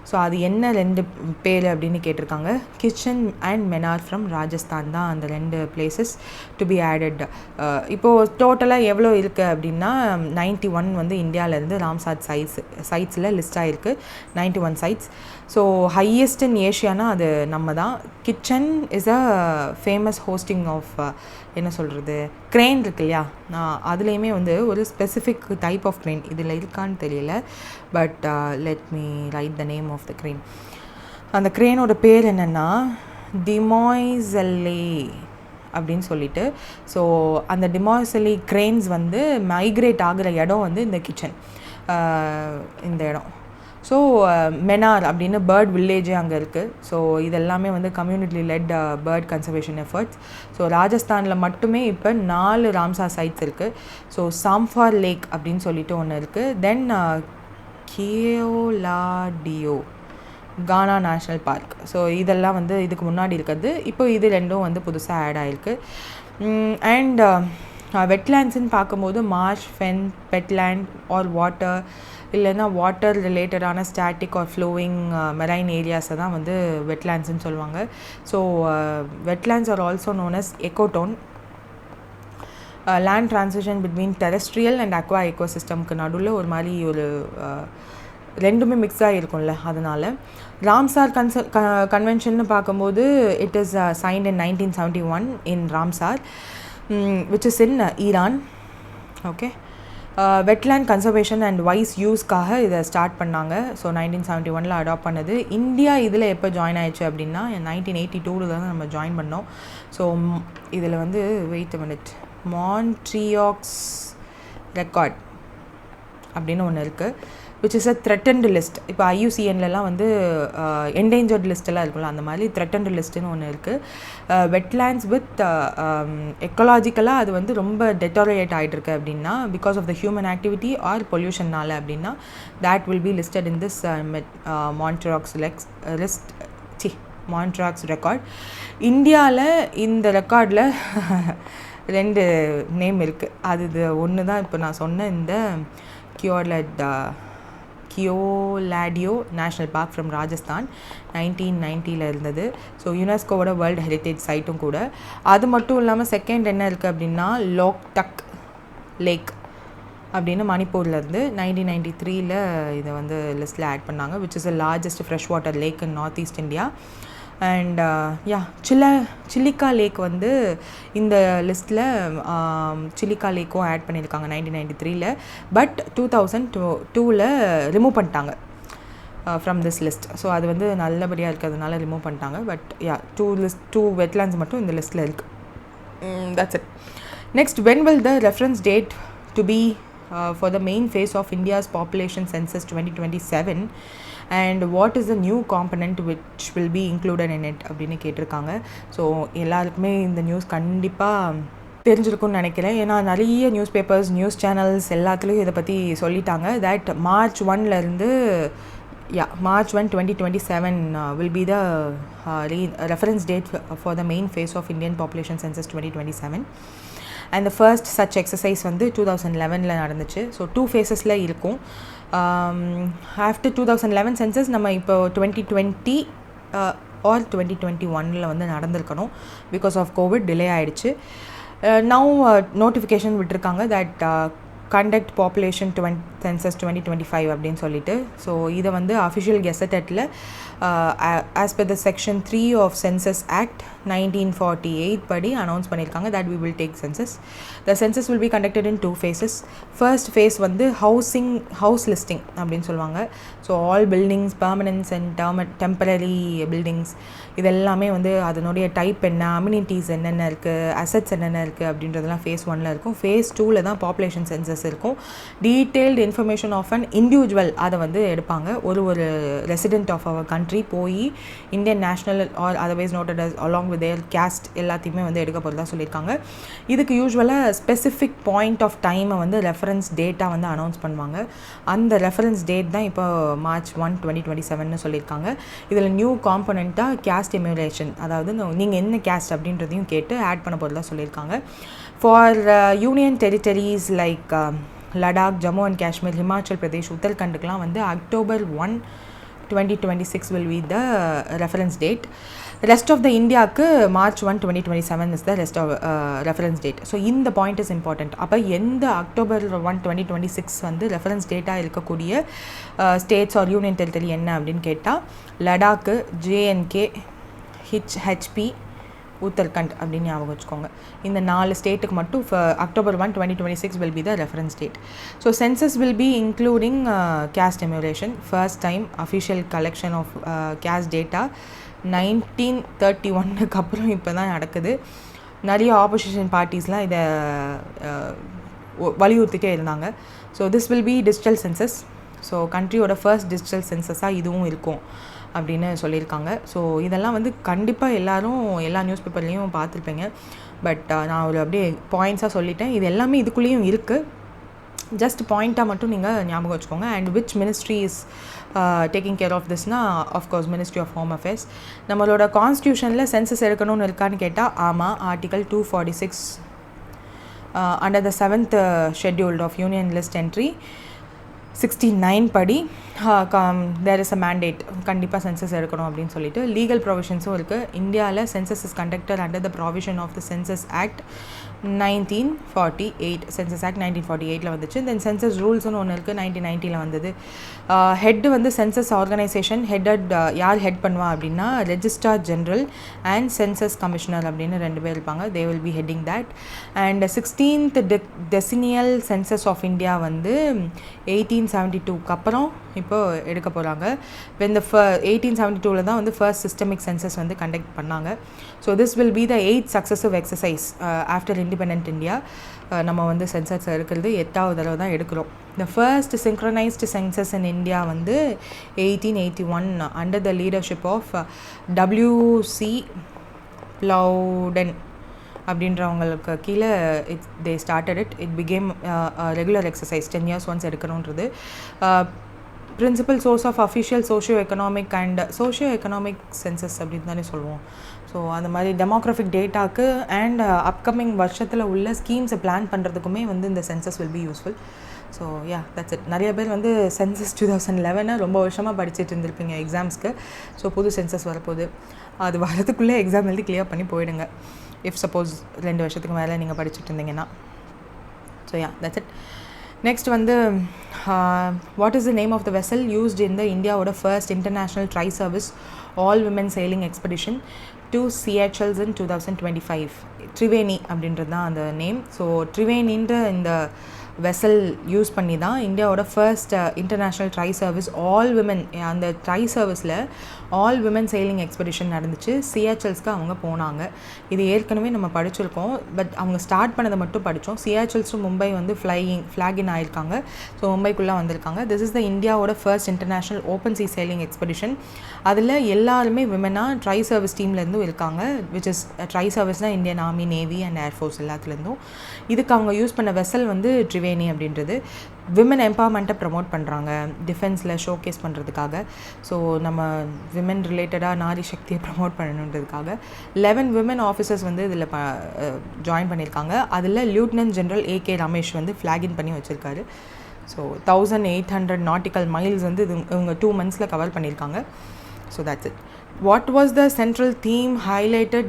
ஸோ அது என்ன 2 பேர் அப்படின்னு கேட்டிருக்காங்க. கிச்சன் அண்ட் மெனார் ஃப்ரம் ராஜஸ்தான் தான் அந்த 2 பிளேசஸ் டு பி ஆடட். இப்போது டோட்டலாக எவ்வளோ இருக்குது அப்படின்னா 91 வந்து இந்தியாவிலேருந்து ராம்சார் சைட்ஸில் லிஸ்ட் ஆகிருக்கு. 91 சைட்ஸ். ஸோ ஹையஸ்ட் இன் ஏஷியானா அது நம்ம தான். Khichan is a famous hosting of என்ன சொல்கிறது, க்ரெயின் இருக்கு இல்லையா, அதுலேயுமே வந்து ஒரு ஸ்பெசிஃபிக் டைப் ஆஃப் க்ரெயின் இதில் இருக்கான்னு தெரியல. But let me write the name of the crane. அந்த க்ரெயினோட பேர் என்னென்னா டிமோய்ஸெல்லே அப்படின்னு சொல்லிட்டு. ஸோ அந்த டிமாசலி கிரெயின்ஸ் வந்து மைக்ரேட் ஆகிற இடம் வந்து இந்த கிச்சன், இந்த இடம். ஸோ மெனார் அப்படின்னு பேர்ட் வில்லேஜே அங்கே இருக்குது. ஸோ இதெல்லாமே வந்து community led bird conservation efforts. So ராஜஸ்தானில் மட்டுமே இப்போ 4 ராம்சார் சைட்ஸ் இருக்குது. ஸோ சாம்ஃபார் லேக் அப்படின்னு சொல்லிட்டு ஒன்று இருக்குது. Then Keoladeo Ghana national park. So இதெல்லாம் வந்து இதுக்கு முன்னாடி இருக்கிறது. இப்போ இது ரெண்டும் வந்து புதுசாக ஆட் ஆகிருக்கு. அண்ட் வெட்லேண்ட்ஸ்ன்னு பார்க்கும்போது marsh, fen, peatland or water, இல்லைன்னா வாட்டர் ரிலேட்டடான ஸ்டாட்டிக் ஆர் ஃப்ளோவிங் மெரைன் ஏரியாஸை தான் வந்து வெட்லேண்ட்ஸ்ன்னு சொல்லுவாங்க. So wetlands are also known as ecotone. Land transition between terrestrial and aqua எக்கோசிஸ்டம்க்கு நடுவில் ஒரு மாதிரி ஒரு ரெண்டுமே மிக்ஸாக இருக்கும்ல, அதனால். ராம்சார் கன்வென்ஷன்னு பார்க்கும்போது it is signed in 1971 in Ramsar, which is in Iran. Okay, wetland conservation and wise யூஸ்க்காக இதை ஸ்டார்ட் பண்ணாங்க. ஸோ 1971 அடாப்ட் பண்ணது. இந்தியா இதில் எப்போ ஜாயின் ஆயிடுச்சு அப்படின்னா 1982 தான் நம்ம ஜாயின் பண்ணோம். ஸோ இதில் வந்து வெயிட் மினிட், மான்ட்ரியாக்ஸ் ரெக்கார்ட் அப்படின்னு ஒன்று இருக்குது, which is a threatened list. இப்போ IUCNலாம் வந்து endangered லிஸ்ட்டெல்லாம் இருக்குல்ல, அந்த மாதிரி threatened listன்னு ஒன்று இருக்குது. வெட்லேண்ட்ஸ் வித் எக்கலாஜிக்கலாக அது வந்து ரொம்ப டெட்டோரேட் ஆகிட்டுருக்கு அப்படின்னா because of the human activity or பொல்யூஷனால் அப்படின்னா that will be listed in this Montreux record. இந்தியாவில் இந்த ரெக்கார்டில் 2 நேம் இருக்குது. அது இது ஒன்று தான் இப்போ நான் சொன்ன இந்த கியோலாடியோ நேஷ்னல் பார்க் ஃப்ரம் ராஜஸ்தான் 1990 இருந்தது. ஸோ யுனெஸ்கோவோட வேர்ல்டு ஹெரிட்டேஜ் சைட்டும் கூட. அது மட்டும் இல்லாமல் செகண்ட் என்ன இருக்குது அப்படின்னா லோக்டக் லேக் அப்படின்னு மணிப்பூரில் இருந்து 1993 இதை வந்து லிஸ்ட்டில் ஆட் பண்ணாங்க, which is the largest fresh water lake in north east India. And Chilika lake வந்து இந்த லிஸ்ட்டில் சில்லிக்கா லேக்கும் ஆட் பண்ணியிருக்காங்க 1993. பட் 2002 ரிமூவ் பண்ணிட்டாங்க ஃப்ரம் திஸ் லிஸ்ட். ஸோ அது வந்து நல்லபடியாக இருக்கிறதுனால ரிமூவ் பண்ணிட்டாங்க. பட் டூ வெட்லேண்ட்ஸ் மட்டும் இந்த லிஸ்ட்டில் இருக்குது. That's it. Next, when will the reference date to be for the main phase of India's population census 2027 and what is the new component which will be included in it அப்படின்னு கேட்டிருக்காங்க. So எல்லாருக்குமே இந்த news கண்டிப்பாக தெரிஞ்சிருக்கும்னு நினைக்கிறேன். ஏன்னா நிறைய news papers, news channels எல்லாத்துலேயும் இதை பற்றி சொல்லிட்டாங்க. That March 1 March 1, 2027 will be the reference date for the main phase of Indian population census 2027. And the first such exercise வந்து 2011 நடந்துச்சு. ஸோ 2 ஃபேஸஸில் இருக்கும். ஆஃப்டர் 2011 சென்சஸ் நம்ம இப்போ 2020 ஆர் 2021 வந்து நடந்திருக்கணும். பிகாஸ் ஆஃப் கோவிட் டிலே ஆகிடுச்சு. நவ் நோட்டிஃபிகேஷன் விட்டுருக்காங்க that conduct population census 2025 அப்படின்னு சொல்லிட்டு. ஸோ இதை வந்து அஃபிஷியல் கெசட்டட்டில் as per the section 3 of census act 1948 படி அனௌன்ஸ் பண்ணியிருக்காங்க that we will take census. The census will be conducted in 2 phases. First phase வந்து house listing அப்படின்னு சொல்லுவாங்க. So all buildings, permanence and temporary buildings இதெல்லாமே வந்து அதனுடைய type என்ன, amenities என்னென்ன இருக்குது, அசட்ஸ் என்னென்ன இருக்குது அப்படின்றதெல்லாம் ஃபேஸ் 1 இருக்கும். ஃபேஸ் 2 தான் பாப்புலேஷன் சென்சஸ் இருக்கும். Detailed information of an individual அதை வந்து எடுப்பாங்க. ஒரு ரெசிடென்ட் ஆஃப் அவர் கண்ட்ரி போய் Indian national or otherwise noted as along with their caste எல்லாத்தையுமே வந்து எடுக்க போகிறதா சொல்லியிருக்காங்க. இதுக்கு யூஸ்வலாக ஸ்பெசிஃபிக் பாயிண்ட் ஆஃப் டைமை வந்து ரெஃபரன்ஸ் டேட்டாக வந்து அனௌன்ஸ் பண்ணுவாங்க. அந்த ரெஃபரன்ஸ் டேட் தான் இப்போ March 1, 2027 சொல்லியிருக்காங்க. இதில் நியூ காம்பனண்ட்டாக கேஸ்ட் எம்யூலேஷன், அதாவது நீங்கள் என்ன கேஸ்ட் அப்படின்றதையும் கேட்டு ஆட் பண்ண போகிறதா சொல்லியிருக்காங்க. For union territories like Ladakh, Jammu and Kashmir, Himachal Pradesh, உத்தரகண்டுக்கெலாம் வந்து October 1, 2026 will be the reference date. Rest of the இந்தியாவுக்கு March 1, 2027 is the rest of reference date. So இந்த பாயிண்ட் இஸ் இம்பார்ட்டண்ட். அப்போ எந்த October 1, 2026 வந்து ரெஃபரன்ஸ் டேட்டாக இருக்கக்கூடிய ஸ்டேட்ஸ் ஆர் யூனியன் டெரிட்டரி என்ன அப்படின்னு கேட்டால் லடாக்கு, JNK, HP, உத்தரகண்ட் அப்படின்னு ஞாபகம் வச்சுக்கோங்க. இந்த 4 ஸ்டேட்டுக்கு மட்டும் October 1, 2026 will be the reference date. So census will be including caste emulation. First time official collection of caste data 1931 அப்புறம் இப்போ தான் நடக்குது. நிறைய ஆப்போசிஷன் பார்ட்டிஸ்லாம் இதை வலியுறுத்திட்டே இருந்தாங்க. So this will be digital census. So கண்ட்ரியோட ஃபர்ஸ்ட் டிஜிட்டல் சென்சஸாக இதுவும் இருக்கும் அப்படின்னு சொல்லியிருக்காங்க. ஸோ இதெல்லாம் வந்து கண்டிப்பாக எல்லோரும் எல்லா நியூஸ் பேப்பர்லேயும் பார்த்துருப்பீங்க. பட் நான் ஒரு அப்படியே பாயிண்ட்ஸாக சொல்லிட்டேன். இது எல்லாமே இதுக்குள்ளேயும் இருக்குது. ஜஸ்ட் பாயிண்ட்டாக மட்டும் நீங்கள் ஞாபகம் வச்சுக்கோங்க. And which ministry is taking care of திஸ்னா of course ministry of home affairs. நம்மளோட கான்ஸ்டியூஷனில் சென்சஸ் எடுக்கணும்னு இருக்கான்னு கேட்டால் ஆமாம். Article 246 under the 7th schedule of union list entry 69 படி தேர் இஸ் அ மேண்டேட், கண்டிப்பாக சென்சஸ் எடுக்கணும் அப்படின்னு சொல்லிட்டு லீகல் ப்ரொவிஷன்ஸும் இருக்குது. இந்தியாவில் census is conducted under the provision of the census act 1948. Census act 1948 வந்துச்சு. தென் சென்சஸ் ரூல்ஸ்னு ஒன்று இருக்குது, 1990 வந்தது. ஹெட் வந்து சென்சஸ் ஆர்கனைசேஷன் ஹெட்டட் யார் ஹெட் பண்ணுவா அப்படின்னா registrar general and census commissioner அப்படின்னு 2 பேர் இருப்பாங்க. They will be heading that. And 16th decennial census of India வந்து 1872க்கு அப்புறம் இப்போது எடுக்க போகிறாங்க. இந்த 1872 தான் வந்து ஃபர்ஸ்ட் சிஸ்டமிக் சென்சஸ் வந்து கண்டக்ட் பண்ணாங்க. So this will be the 8th successive exercise after independent India. நம்ம வந்து சென்சஸ் எடுக்கிறது 8வது தடவை தான் எடுக்கிறோம். The first synchronised census in India வந்து 1881 under the leadership of WC Plowden அப்படின்றவங்களுக்கு கீழே they started it became regular exercise 10 years once எடுக்கணுன்றது. Principal source of official socio economic and socio economic census அப்படின்னு தானே சொல்லுவோம். ஸோ அந்த மாதிரி demographic டேட்டாக்கு and upcoming வருஷத்தில் உள்ள ஸ்கீம்ஸை பிளான் பண்ணுறதுக்குமே வந்து இந்த census will be useful. So yeah that's it. நிறைய பேர் வந்து சென்சஸ் 2011 ரொம்ப வருஷமாக படிச்சுட்டு இருந்திருப்பீங்க எக்ஸாம்ஸ்க்கு. ஸோ புது சென்சஸ் வரப்போகுது. அது வரதுக்குள்ளே எக்ஸாம் எழுதி கிளியர் பண்ணி போயிடுங்க. இஃப் சப்போஸ் 2 வருஷத்துக்கு மேலே நீங்கள் படிச்சுட்டு இருந்தீங்கன்னா. So yeah that's it. Next வந்து what is the name of the vessel used in the இந்தியாவோட first international tri service all women sailing expedition to Seychelles in 2025. Triveni அப்படின்றது தான் அந்த நேம். ஸோ த்ரிவேணின்ற இந்த வெசல் யூஸ் பண்ணி தான் இந்தியாவோட first international tri service all women, அந்த try சர்வீஸில் ஆல் விமன் சைலிங் எக்ஸ்பெடிஷன் நடந்துச்சு. சியாச்சல்ஸ்க்கு அவங்க போனாங்க. இது ஏற்கனவே நம்ம படிச்சிருக்கோம். பட் அவங்க ஸ்டார்ட் பண்ணதை மட்டும் படித்தோம். சியாச்சல்ஸ் டு மும்பை வந்து ஃப்ளாகின் ஆகிருக்காங்க. ஸோ மும்பைக்குள்ளே வந்திருக்காங்க. திஸ் இஸ் த இந்தியாவோட first international open sea sailing expedition. அதில் எல்லாருமே விமனாக ட்ரை சர்வீஸ் டீம்லேருந்தும் இருக்காங்க. விச் இஸ் ட்ரை சர்வீஸ்னால் Indian army, navy and air force எல்லாத்துலேருந்தும். இதுக்கு அவங்க யூஸ் பண்ண வெசல் வந்து த்ரிவேணி அப்படின்றது. விமன் எம்பவர்மெண்ட்டை ப்ரமோட் பண்ணுறாங்க டிஃபென்ஸில் ஷோகேஸ் பண்ணுறதுக்காக. ஸோ நம்ம விமன் ரிலேட்டடாக நாரி சக்தியை ப்ரமோட் பண்ணணுன்றதுக்காக 11 விமன் ஆஃபீஸர்ஸ் வந்து இதில் ஜாயின் பண்ணியிருக்காங்க. அதில் லெஃப்டினன்ட் ஜெனரல் AK ரமேஷ் வந்து ஃப்ளாகின் பண்ணி வச்சுருக்காரு. ஸோ 1800 nautical miles வந்து இவங்க 2 months கவர் பண்ணியிருக்காங்க. So that's it. What was the central theme highlighted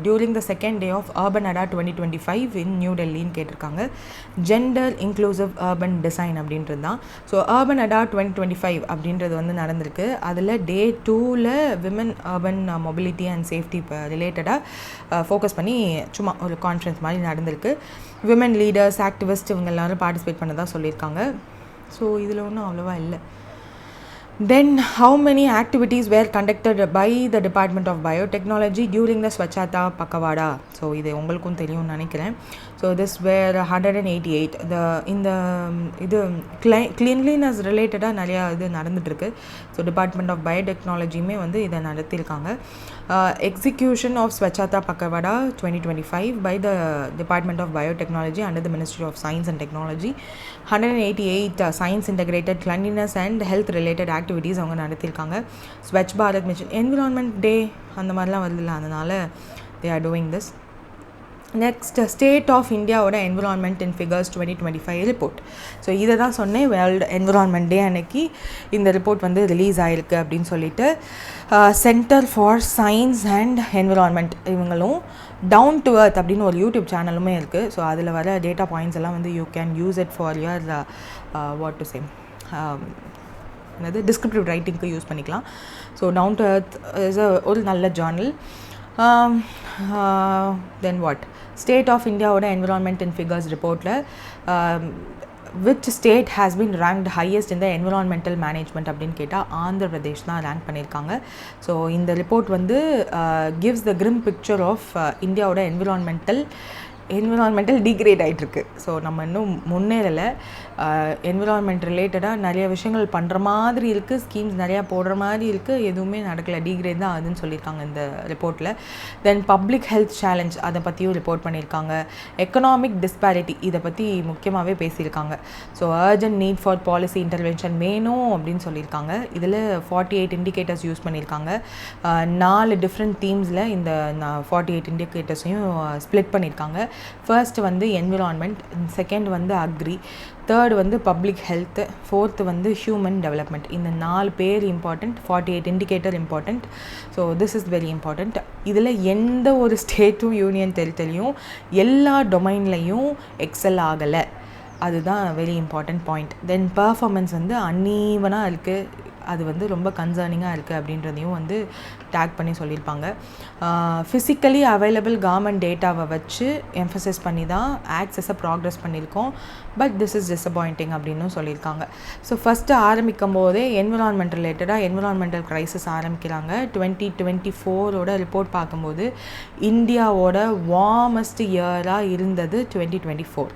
during the second day of Urban Ada 2025 in New Delhi ன்னு கேட்டிருக்காங்க. ஜெண்டர் இன்க்ளூசிவ் அர்பன் டிசைன் அப்படின்றது தான். ஸோ Urban Ada 2025 அப்படின்றது வந்து நடந்திருக்கு. அதில் Day 2ல் women urban mobility and safety ரிலேட்டடாக ஃபோக்கஸ் பண்ணி சும்மா ஒரு கான்ஃபரன்ஸ் மாதிரி நடந்திருக்கு. விமன் லீடர்ஸ், ஆக்டிவிஸ்ட் இவங்க எல்லோரும் பார்ட்டிசிபேட் பண்ணதாக சொல்லியிருக்காங்க. ஸோ இதில் ஒன்றும் அவ்வளோவா இல்லை. Then how many activities were conducted by the Department of Biotechnology during the Swachhata Pakavada? So இது உங்களுக்கும் தெரியும்னு நினைக்கிறேன். So this were 188. இது cleanliness ரிலேட்டடாக நிறையா இது நடந்துகிட்ருக்கு. ஸோ டிபார்ட்மெண்ட் ஆஃப் பயோடெக்னாலஜியுமே வந்து இதை நடத்தியிருக்காங்க. Execution of Swachhata Pakavada 2025 by the Department of Biotechnology under the Ministry of Science and Technology. 188 science integrated cleanliness and health related activities அவங்க நடத்தியிருக்காங்க. Swachh Bharat mission, environment day அந்த மாதிரிலாம் வருதுல்ல, அதனால் they are doing this. Next state of இந்தியாவோட environment in figures 2025 report. So இதை தான் சொன்னேன், வேர்ல்டு என்விரான்மெண்ட் டே அன்னைக்கு இந்த ரிப்போர்ட் வந்து ரிலீஸ் ஆகிருக்கு அப்படின்னு சொல்லிட்டு centre for science and environment இவங்களும் டவுன் டு எர்த் அப்படின்னு ஒரு யூடியூப் சேனலுமே இருக்குது. ஸோ அதில் வர டேட்டா பாயிண்ட்ஸ் எல்லாம் வந்து you can use it for your what to say என்னது டிஸ்கிரிப்டிவ் ரைட்டிங்க்கு யூஸ் பண்ணிக்கலாம். So down to earth is ஒரு நல்ல journal. Then what state of இந்தியாவோட என்விரான்மெண்ட் இன் ஃபிகர்ஸ் ரிப்போர்ட்டில் which state has been ranked highest in the environmental management அப்படின்னு கேட்டால் ஆந்திர பிரதேஷ் தான் ரேங்க் பண்ணியிருக்காங்க. ஸோ இந்த ரிப்போர்ட் வந்து gives the grim picture of இந்தியாவோட என்விரான்மெண்டல் டிகிரேட் ஆகிட்டுருக்கு. ஸோ நம்ம இன்னும் முன்னேறலை. என்விரான்மெண்ட் ரிலேட்டடாக நிறைய விஷயங்கள் பண்ணுற மாதிரி இருக்குது, ஸ்கீம்ஸ் நிறையா போடுற மாதிரி இருக்குது, எதுவுமே நடக்கலை, டிகிரேட் தான் ஆகுதுன்னு சொல்லியிருக்காங்க இந்த ரிப்போர்ட்டில். தென் பப்ளிக் ஹெல்த் சேலஞ்ச் அதை பற்றியும் ரிப்போர்ட் பண்ணியிருக்காங்க. எக்கனாமிக் டிஸ்பாரிட்டி இதை பற்றி முக்கியமாகவே பேசியிருக்காங்க. So urgent need for policy intervention வேணும் அப்படின்னு சொல்லியிருக்காங்க. இதில் 48 இண்டிகேட்டர்ஸ் யூஸ் பண்ணியிருக்காங்க. 4 டிஃப்ரெண்ட் தீம்ஸில் இந்த 48 இண்டிகேட்டர்ஸையும் ஸ்ப்ளிட் பண்ணியிருக்காங்க. ஃபர்ஸ்ட் வந்து என்விரான்மெண்ட், செகண்ட் வந்து அக்ரி, தேர்ட் வந்து பப்ளிக் ஹெல்த், ஃபோர்த்து வந்து ஹியூமன் டெவலப்மெண்ட். இந்த 4 பேர் important, 48 indicator important. So this is very important. இதில் எந்த ஒரு ஸ்டேட்டும் யூனியன் டெரிட்டரியும் எல்லா டொமைன்லையும் எக்ஸல் ஆகலை, அதுதான் வெரி இம்பார்ட்டண்ட் பாயிண்ட். தென் பர்ஃபார்மன்ஸ் வந்து அன்ஈவனாக இருக்குது, அது வந்து ரொம்ப கன்சர்னிங்காக இருக்குது அப்படின்றதையும் வந்து டேக் பண்ணி சொல்லியிருப்பாங்க. ஃபிசிக்கலி அவைலபிள் கவர்மெண்ட் டேட்டாவை வச்சு எம்ஃபசைஸ் பண்ணி தான் ஆக்சஸை ப்ராக்ரஸ் பண்ணியிருக்கோம். பட் திஸ் இஸ் டிஸப்பாயிண்டிங் அப்படின்னு சொல்லியிருக்காங்க. ஸோ ஃபஸ்ட்டு ஆரம்பிக்கும் போதே என்விரான்மெண்ட் ரிலேட்டடாக என்விரான்மெண்டல் க்ரைசிஸ் ஆரம்பிக்கிறாங்க. 2024 ரிப்போர்ட் பார்க்கும்போது இந்தியாவோட வார்மஸ்ட் இயராக இருந்தது 2024.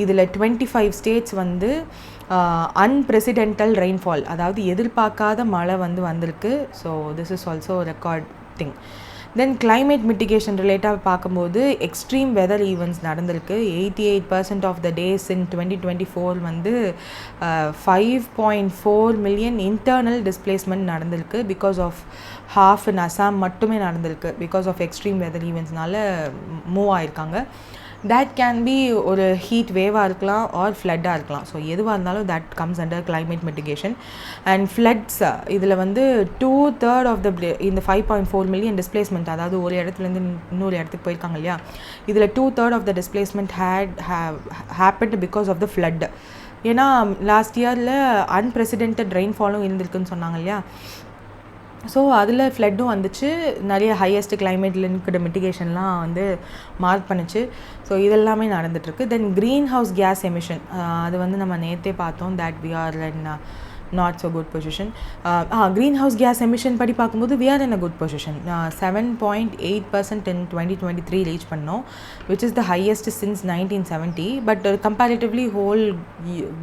இதில் 25 ஸ்டேட்ஸ் வந்து அன்பிரசிடென்டல் ரெயின்ஃபால், அதாவது எதிர்பார்க்காத மழை வந்து வந்திருக்கு. So this is also record thing. Then climate mitigation ரிலேட்டாக பார்க்கும்போது எக்ஸ்ட்ரீம் வெதர் ஈவெண்ட்ஸ் நடந்திருக்கு. 88% ஆஃப் த டேஸ் இன் 2024 வந்து 5.4 மில்லியன் இன்டர்னல் டிஸ்பிளேஸ்மெண்ட் நடந்திருக்கு. Because of half in Assam மட்டுமே நடந்திருக்கு. பிகாஸ் ஆஃப் எக்ஸ்ட்ரீம் வெதர் ஈவெண்ட்ஸ்னால மூவ் ஆகிருக்காங்க. that can be ஒரு ஹீட் வேவாக இருக்கலாம் ஆர் ஃப்ளட்டாக இருக்கலாம். ஸோ எதுவாக இருந்தாலும் that comes under climate mitigation. and floods இதில் வந்து 2/3 ஆஃப் த இந்த 5.4 மில்லியன் டிஸ்பிளேஸ்மெண்ட், அதாவது ஒரு இடத்துலேருந்து இன்னொரு இடத்துக்கு போயிருக்காங்க இல்லையா, இதில் 2/3 of the displacement happened because of the flood. ஏன்னா லாஸ்ட் இயரில் அன்பிரசிடென்டட் ரெயின்ஃபாலும் இருந்திருக்குன்னு சொன்னாங்க இல்லையா. ஸோ அதில் ஃப்ளட்டும் வந்துச்சு, நிறைய ஹையஸ்ட் கிளைமேட் லிங்க்டு மிட்டிகேஷன்லாம் வந்து மார்க் பண்ணிச்சு. ஸோ இதெல்லாமே நடந்துகிட்ருக்கு. Then greenhouse gas emission, அது வந்து நம்ம நேற்றே பார்த்தோம், that we are in not so good position. Greenhouse gas emission படி பார்க்கும்போது we are in a good position. 7.8% in 2023 reach பண்ணோம், which is the highest since 1970. but comparatively whole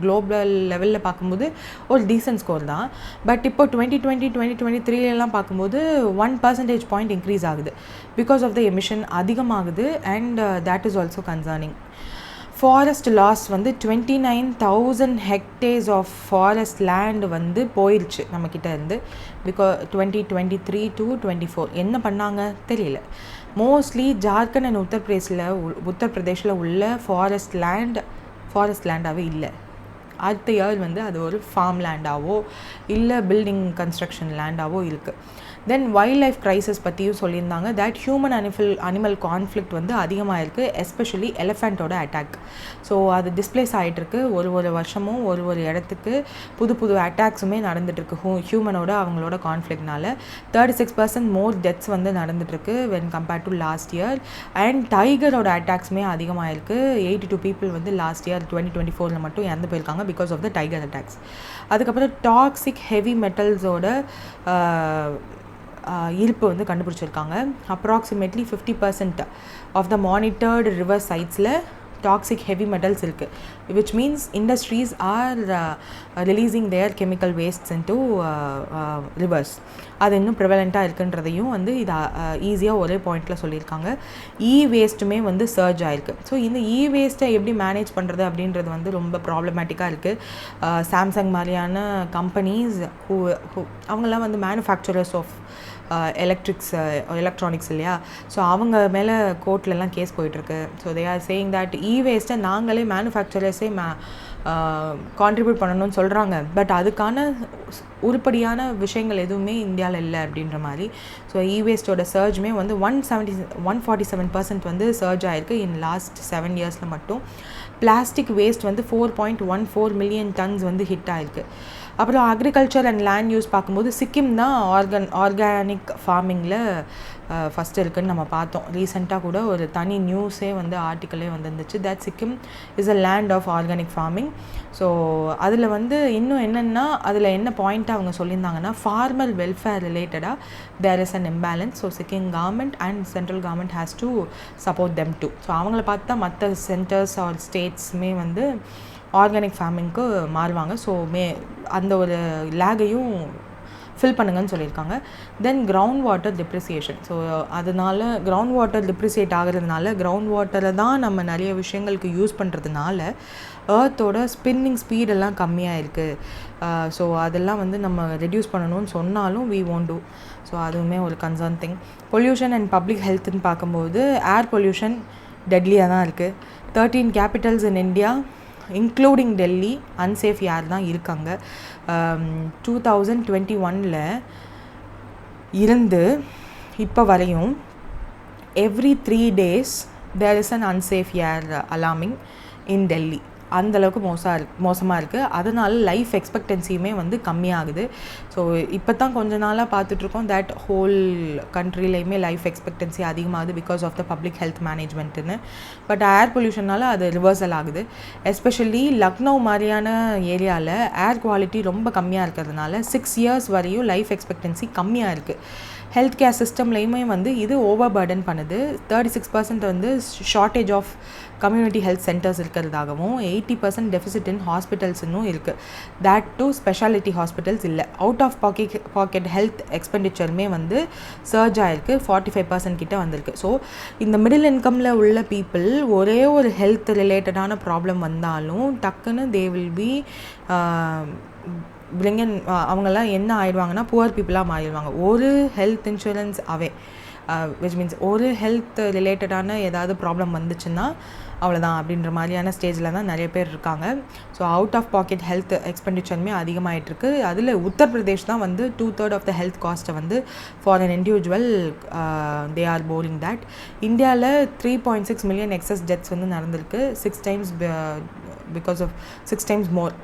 global லெவலில் பார்க்கும்போது ஒரு டீசன்ட் ஸ்கோர் தான். பட் இப்போ 2023 எல்லாம் பார்க்கும்போது 1 percentage point இன்க்ரீஸ் ஆகுது பிகாஸ் ஆஃப் த எமிஷன் அதிகமாகுது. And that is also concerning. Forest loss வந்து 29,000 hectares ஆஃப் ஃபாரஸ்ட் லேண்ட் வந்து போயிடுச்சு நம்மக்கிட்ட இருந்து. பிகாஸ் 2023 to 2024 என்ன பண்ணாங்க தெரியல. மோஸ்ட்லி ஜார்க்கண்ட் அண்ட் உத்தரப்பிரதேஷில் உள்ள ஃபாரஸ்ட் லேண்டாகவே இல்லை. அடுத்த இயர் வந்து அது ஒரு ஃபார்ம் லேண்டாவோ இல்லை பில்டிங் கன்ஸ்ட்ரக்ஷன் லேண்டாவோ இருக்குது. தென் வைல்ட் லைஃப் க்ரைசிஸ் பற்றியும் சொல்லியிருந்தாங்க. தட் ஹியூமன் அனிமல் கான்ஃப்ளிக்ட் வந்து அதிகமாக இருக்குது, எஸ்பெஷலி எலிஃபெண்ட்டோட அட்டாக். ஸோ அது டிஸ்பிளேஸ் ஆகிட்டுருக்கு. ஒரு வருஷமும் ஒரு இடத்துக்கு புது அட்டாக்ஸுமே நடந்துகிட்ருக்கு ஹியூமனோட அவங்களோட கான்ஃப்ளிக்ட்னால. 36% மோர் டெத்ஸ் வந்து நடந்துகிட்ருக்கு when compared to last year. And டைகரோட அட்டாக்ஸுமே அதிகமாக இருக்குது. 82 people வந்து லாஸ்ட் இயர் 2024 மட்டும் இறந்து போயிருக்காங்க because of the tiger attacks. அதுக்கப்புறம் டாக்ஸிக் ஹெவி மெட்டல்ஸோட இருப்பு வந்து கண்டுபிடிச்சிருக்காங்க. Approximately 50% of the monitored river சைட்ஸில் டாக்ஸிக் ஹெவி மெட்டல்ஸ் இருக்குது, which means industries are releasing their chemical wastes into rivers. அது இன்னும் ப்ரிவலண்ட்டாக இருக்குன்றதையும் வந்து இது ஈஸியாக ஒரே பாயிண்டில் சொல்லியிருக்காங்க. வேஸ்ட்டுமே வந்து சர்ஜ் ஆகிருக்கு. ஸோ இந்த வேஸ்ட்டை எப்படி மேனேஜ் பண்ணுறது அப்படின்றது வந்து ரொம்ப ப்ராப்ளமேட்டிக்காக இருக்குது. சாம்சங் மாதிரியான கம்பெனிஸ் அவங்களாம் வந்து மேனுஃபேக்சரர்ஸ் ஆஃப் எலக்ட்ரானிக்ஸ் இல்லையா. ஸோ அவங்க மேலே கோர்ட்லலாம் கேஸ் போயிட்டுருக்கு. So they are saying that வேஸ்ட்டை நாங்களே மேனுஃபேக்சரர்ஸே கான்ட்ரிபியூட் பண்ணணும்னு சொல்கிறாங்க. பட் அதுக்கான உருப்படியான விஷயங்கள் எதுவுமே இந்தியாவில் இல்லை அப்படின்ற மாதிரி. ஸோ வேஸ்ட்டோட சர்ஜுமே வந்து 147% வந்து சர்ஜ் ஆகிருக்கு இன் லாஸ்ட் 7 yearsல மட்டும். பிளாஸ்டிக் வேஸ்ட் வந்து 4.14 மில்லியன் டன்ஸ் வந்து ஹிட் ஆயிருக்கு. அப்புறம் அக்ரிகல்ச்சர் அண்ட் லேண்ட் யூஸ் பார்க்கும்போது சிக்கிம் தான் ஆர்கானிக் ஃபார்மிங்கில் ஃபஸ்ட்டு இருக்குதுன்னு நம்ம பார்த்தோம். ரீசெண்டாக கூட ஒரு தனி நியூஸே வந்து ஆர்டிக்கலே வந்துருந்துச்சு that Sikkim is a land of organic farming. So அதில் வந்து இன்னும் என்னென்னா அதில் என்ன பாயிண்ட்டாக அவங்க சொல்லியிருந்தாங்கன்னா ஃபார்மர் வெல்ஃபேர் ரிலேட்டடாக there is an imbalance. So Sikkim government and central government has to support them too. So அவங்கள பார்த்து தான் மற்ற சென்டர்ஸ் ஆர் ஸ்டேட்ஸுமே வந்து ஆர்கானிக் ஃபார்மிங்க்கு மாறுவாங்க. ஸோ அந்த ஒரு லேகையும் ஃபில் பண்ணுங்கன்னு சொல்லியிருக்காங்க. தென் கிரவுண்ட் வாட்டர் டிப்ரிசியேஷன். ஸோ அதனால் கிரவுண்ட் வாட்டர் டிப்ரிசியேட் ஆகிறதுனால கிரவுண்ட் வாட்டரை தான் நம்ம நிறைய விஷயங்களுக்கு யூஸ் பண்ணுறதுனால ஏர்த்தோட ஸ்பின்னிங் ஸ்பீடெல்லாம் கம்மியாக இருக்குது. ஸோ அதெல்லாம் வந்து நம்ம ரெடியூஸ் பண்ணணும்னு சொன்னாலும் வி won't do. ஸோ அதுவுமே ஒரு concern thing. Pollution and public ஹெல்த்துன்னு பார்க்கும்போது ஏர் பொல்யூஷன் டெட்லியாக தான் இருக்குது. 13 capitals in India including Delhi unsafe air தான் இருக்காங்க. 2021 இருந்து இப்போ வரையும் every 3 days there is an unsafe air alarming in Delhi. அந்தளவுக்கு மோசமாக இருக்குது. அதனால லைஃப் எக்ஸ்பெக்டன்சியுமே வந்து கம்மியாகுது. ஸோ இப்போ தான் கொஞ்ச நாளாக பார்த்துட்ருக்கோம் தட் ஹோல் கண்ட்ரிலையுமே லைஃப் எக்ஸ்பெக்டன்சி அதிகமாகுது because of the public health மேனேஜ்மெண்ட்டுன்னு. பட் ஏர் பொல்யூஷனால் அது ரிவர்சல் ஆகுது. எஸ்பெஷலி லக்னோ மாதிரியான ஏரியாவில் ஏர் குவாலிட்டி ரொம்ப கம்மியாக இருக்கிறதுனால 6 years வரையும் லைஃப் எக்ஸ்பெக்டன்சி கம்மியாக இருக்குது. ஹெல்த் கேர் சிஸ்டம்லேயுமே வந்து இது ஓவர் பர்டன் பண்ணுது. 36% வந்து shortage of community health centres இருக்கிறதாகவும் 80% டெஃபிசிட் இன் ஹாஸ்பிட்டல்ஸ்னும் இருக்குது. தேட் டு ஸ்பெஷாலிட்டி ஹாஸ்பிட்டல்ஸ் இல்லை. அவுட் ஆஃப் பாக்கெட் ஹெல்த் எக்ஸ்பெண்டிச்சருமே வந்து சர்ஜ் ஆகிருக்கு. 45% கிட்ட வந்திருக்கு. ஸோ இந்த மிடில் இன்கமில் உள்ள பீப்புள் ஒரே ஒரு ஹெல்த் ரிலேட்டடான ப்ராப்ளம் வந்தாலும் டக்குன்னு தே வில் பி பிரிங்கன் அவங்கெல்லாம் என்ன ஆயிடுவாங்கன்னா புவர் பீப்புளாக மாறிடுவாங்க. ஒரு ஹெல்த் இன்சூரன்ஸ் விச் மீன்ஸ் ஒரு ஹெல்த் ரிலேட்டடான ஏதாவது ப்ராப்ளம் வந்துச்சுன்னா அவ்வளோதான் அப்படின்ற மாதிரியான ஸ்டேஜில் தான் நிறைய பேர் இருக்காங்க. So out of pocket health எக்ஸ்பெண்டிச்சருமே அதிகமாகிட்டுருக்கு. அதில் உத்தரப்பிரதேஷ் தான் வந்து 2/3 ஆஃப் த ஹெல்த் காஸ்ட்டை வந்து for an individual they are bearing that. இந்தியாவில் 3.6 மில்லியன் எக்ஸஸ் டெத்ஸ் வந்து நடந்திருக்கு. 6 times because of 6 times more.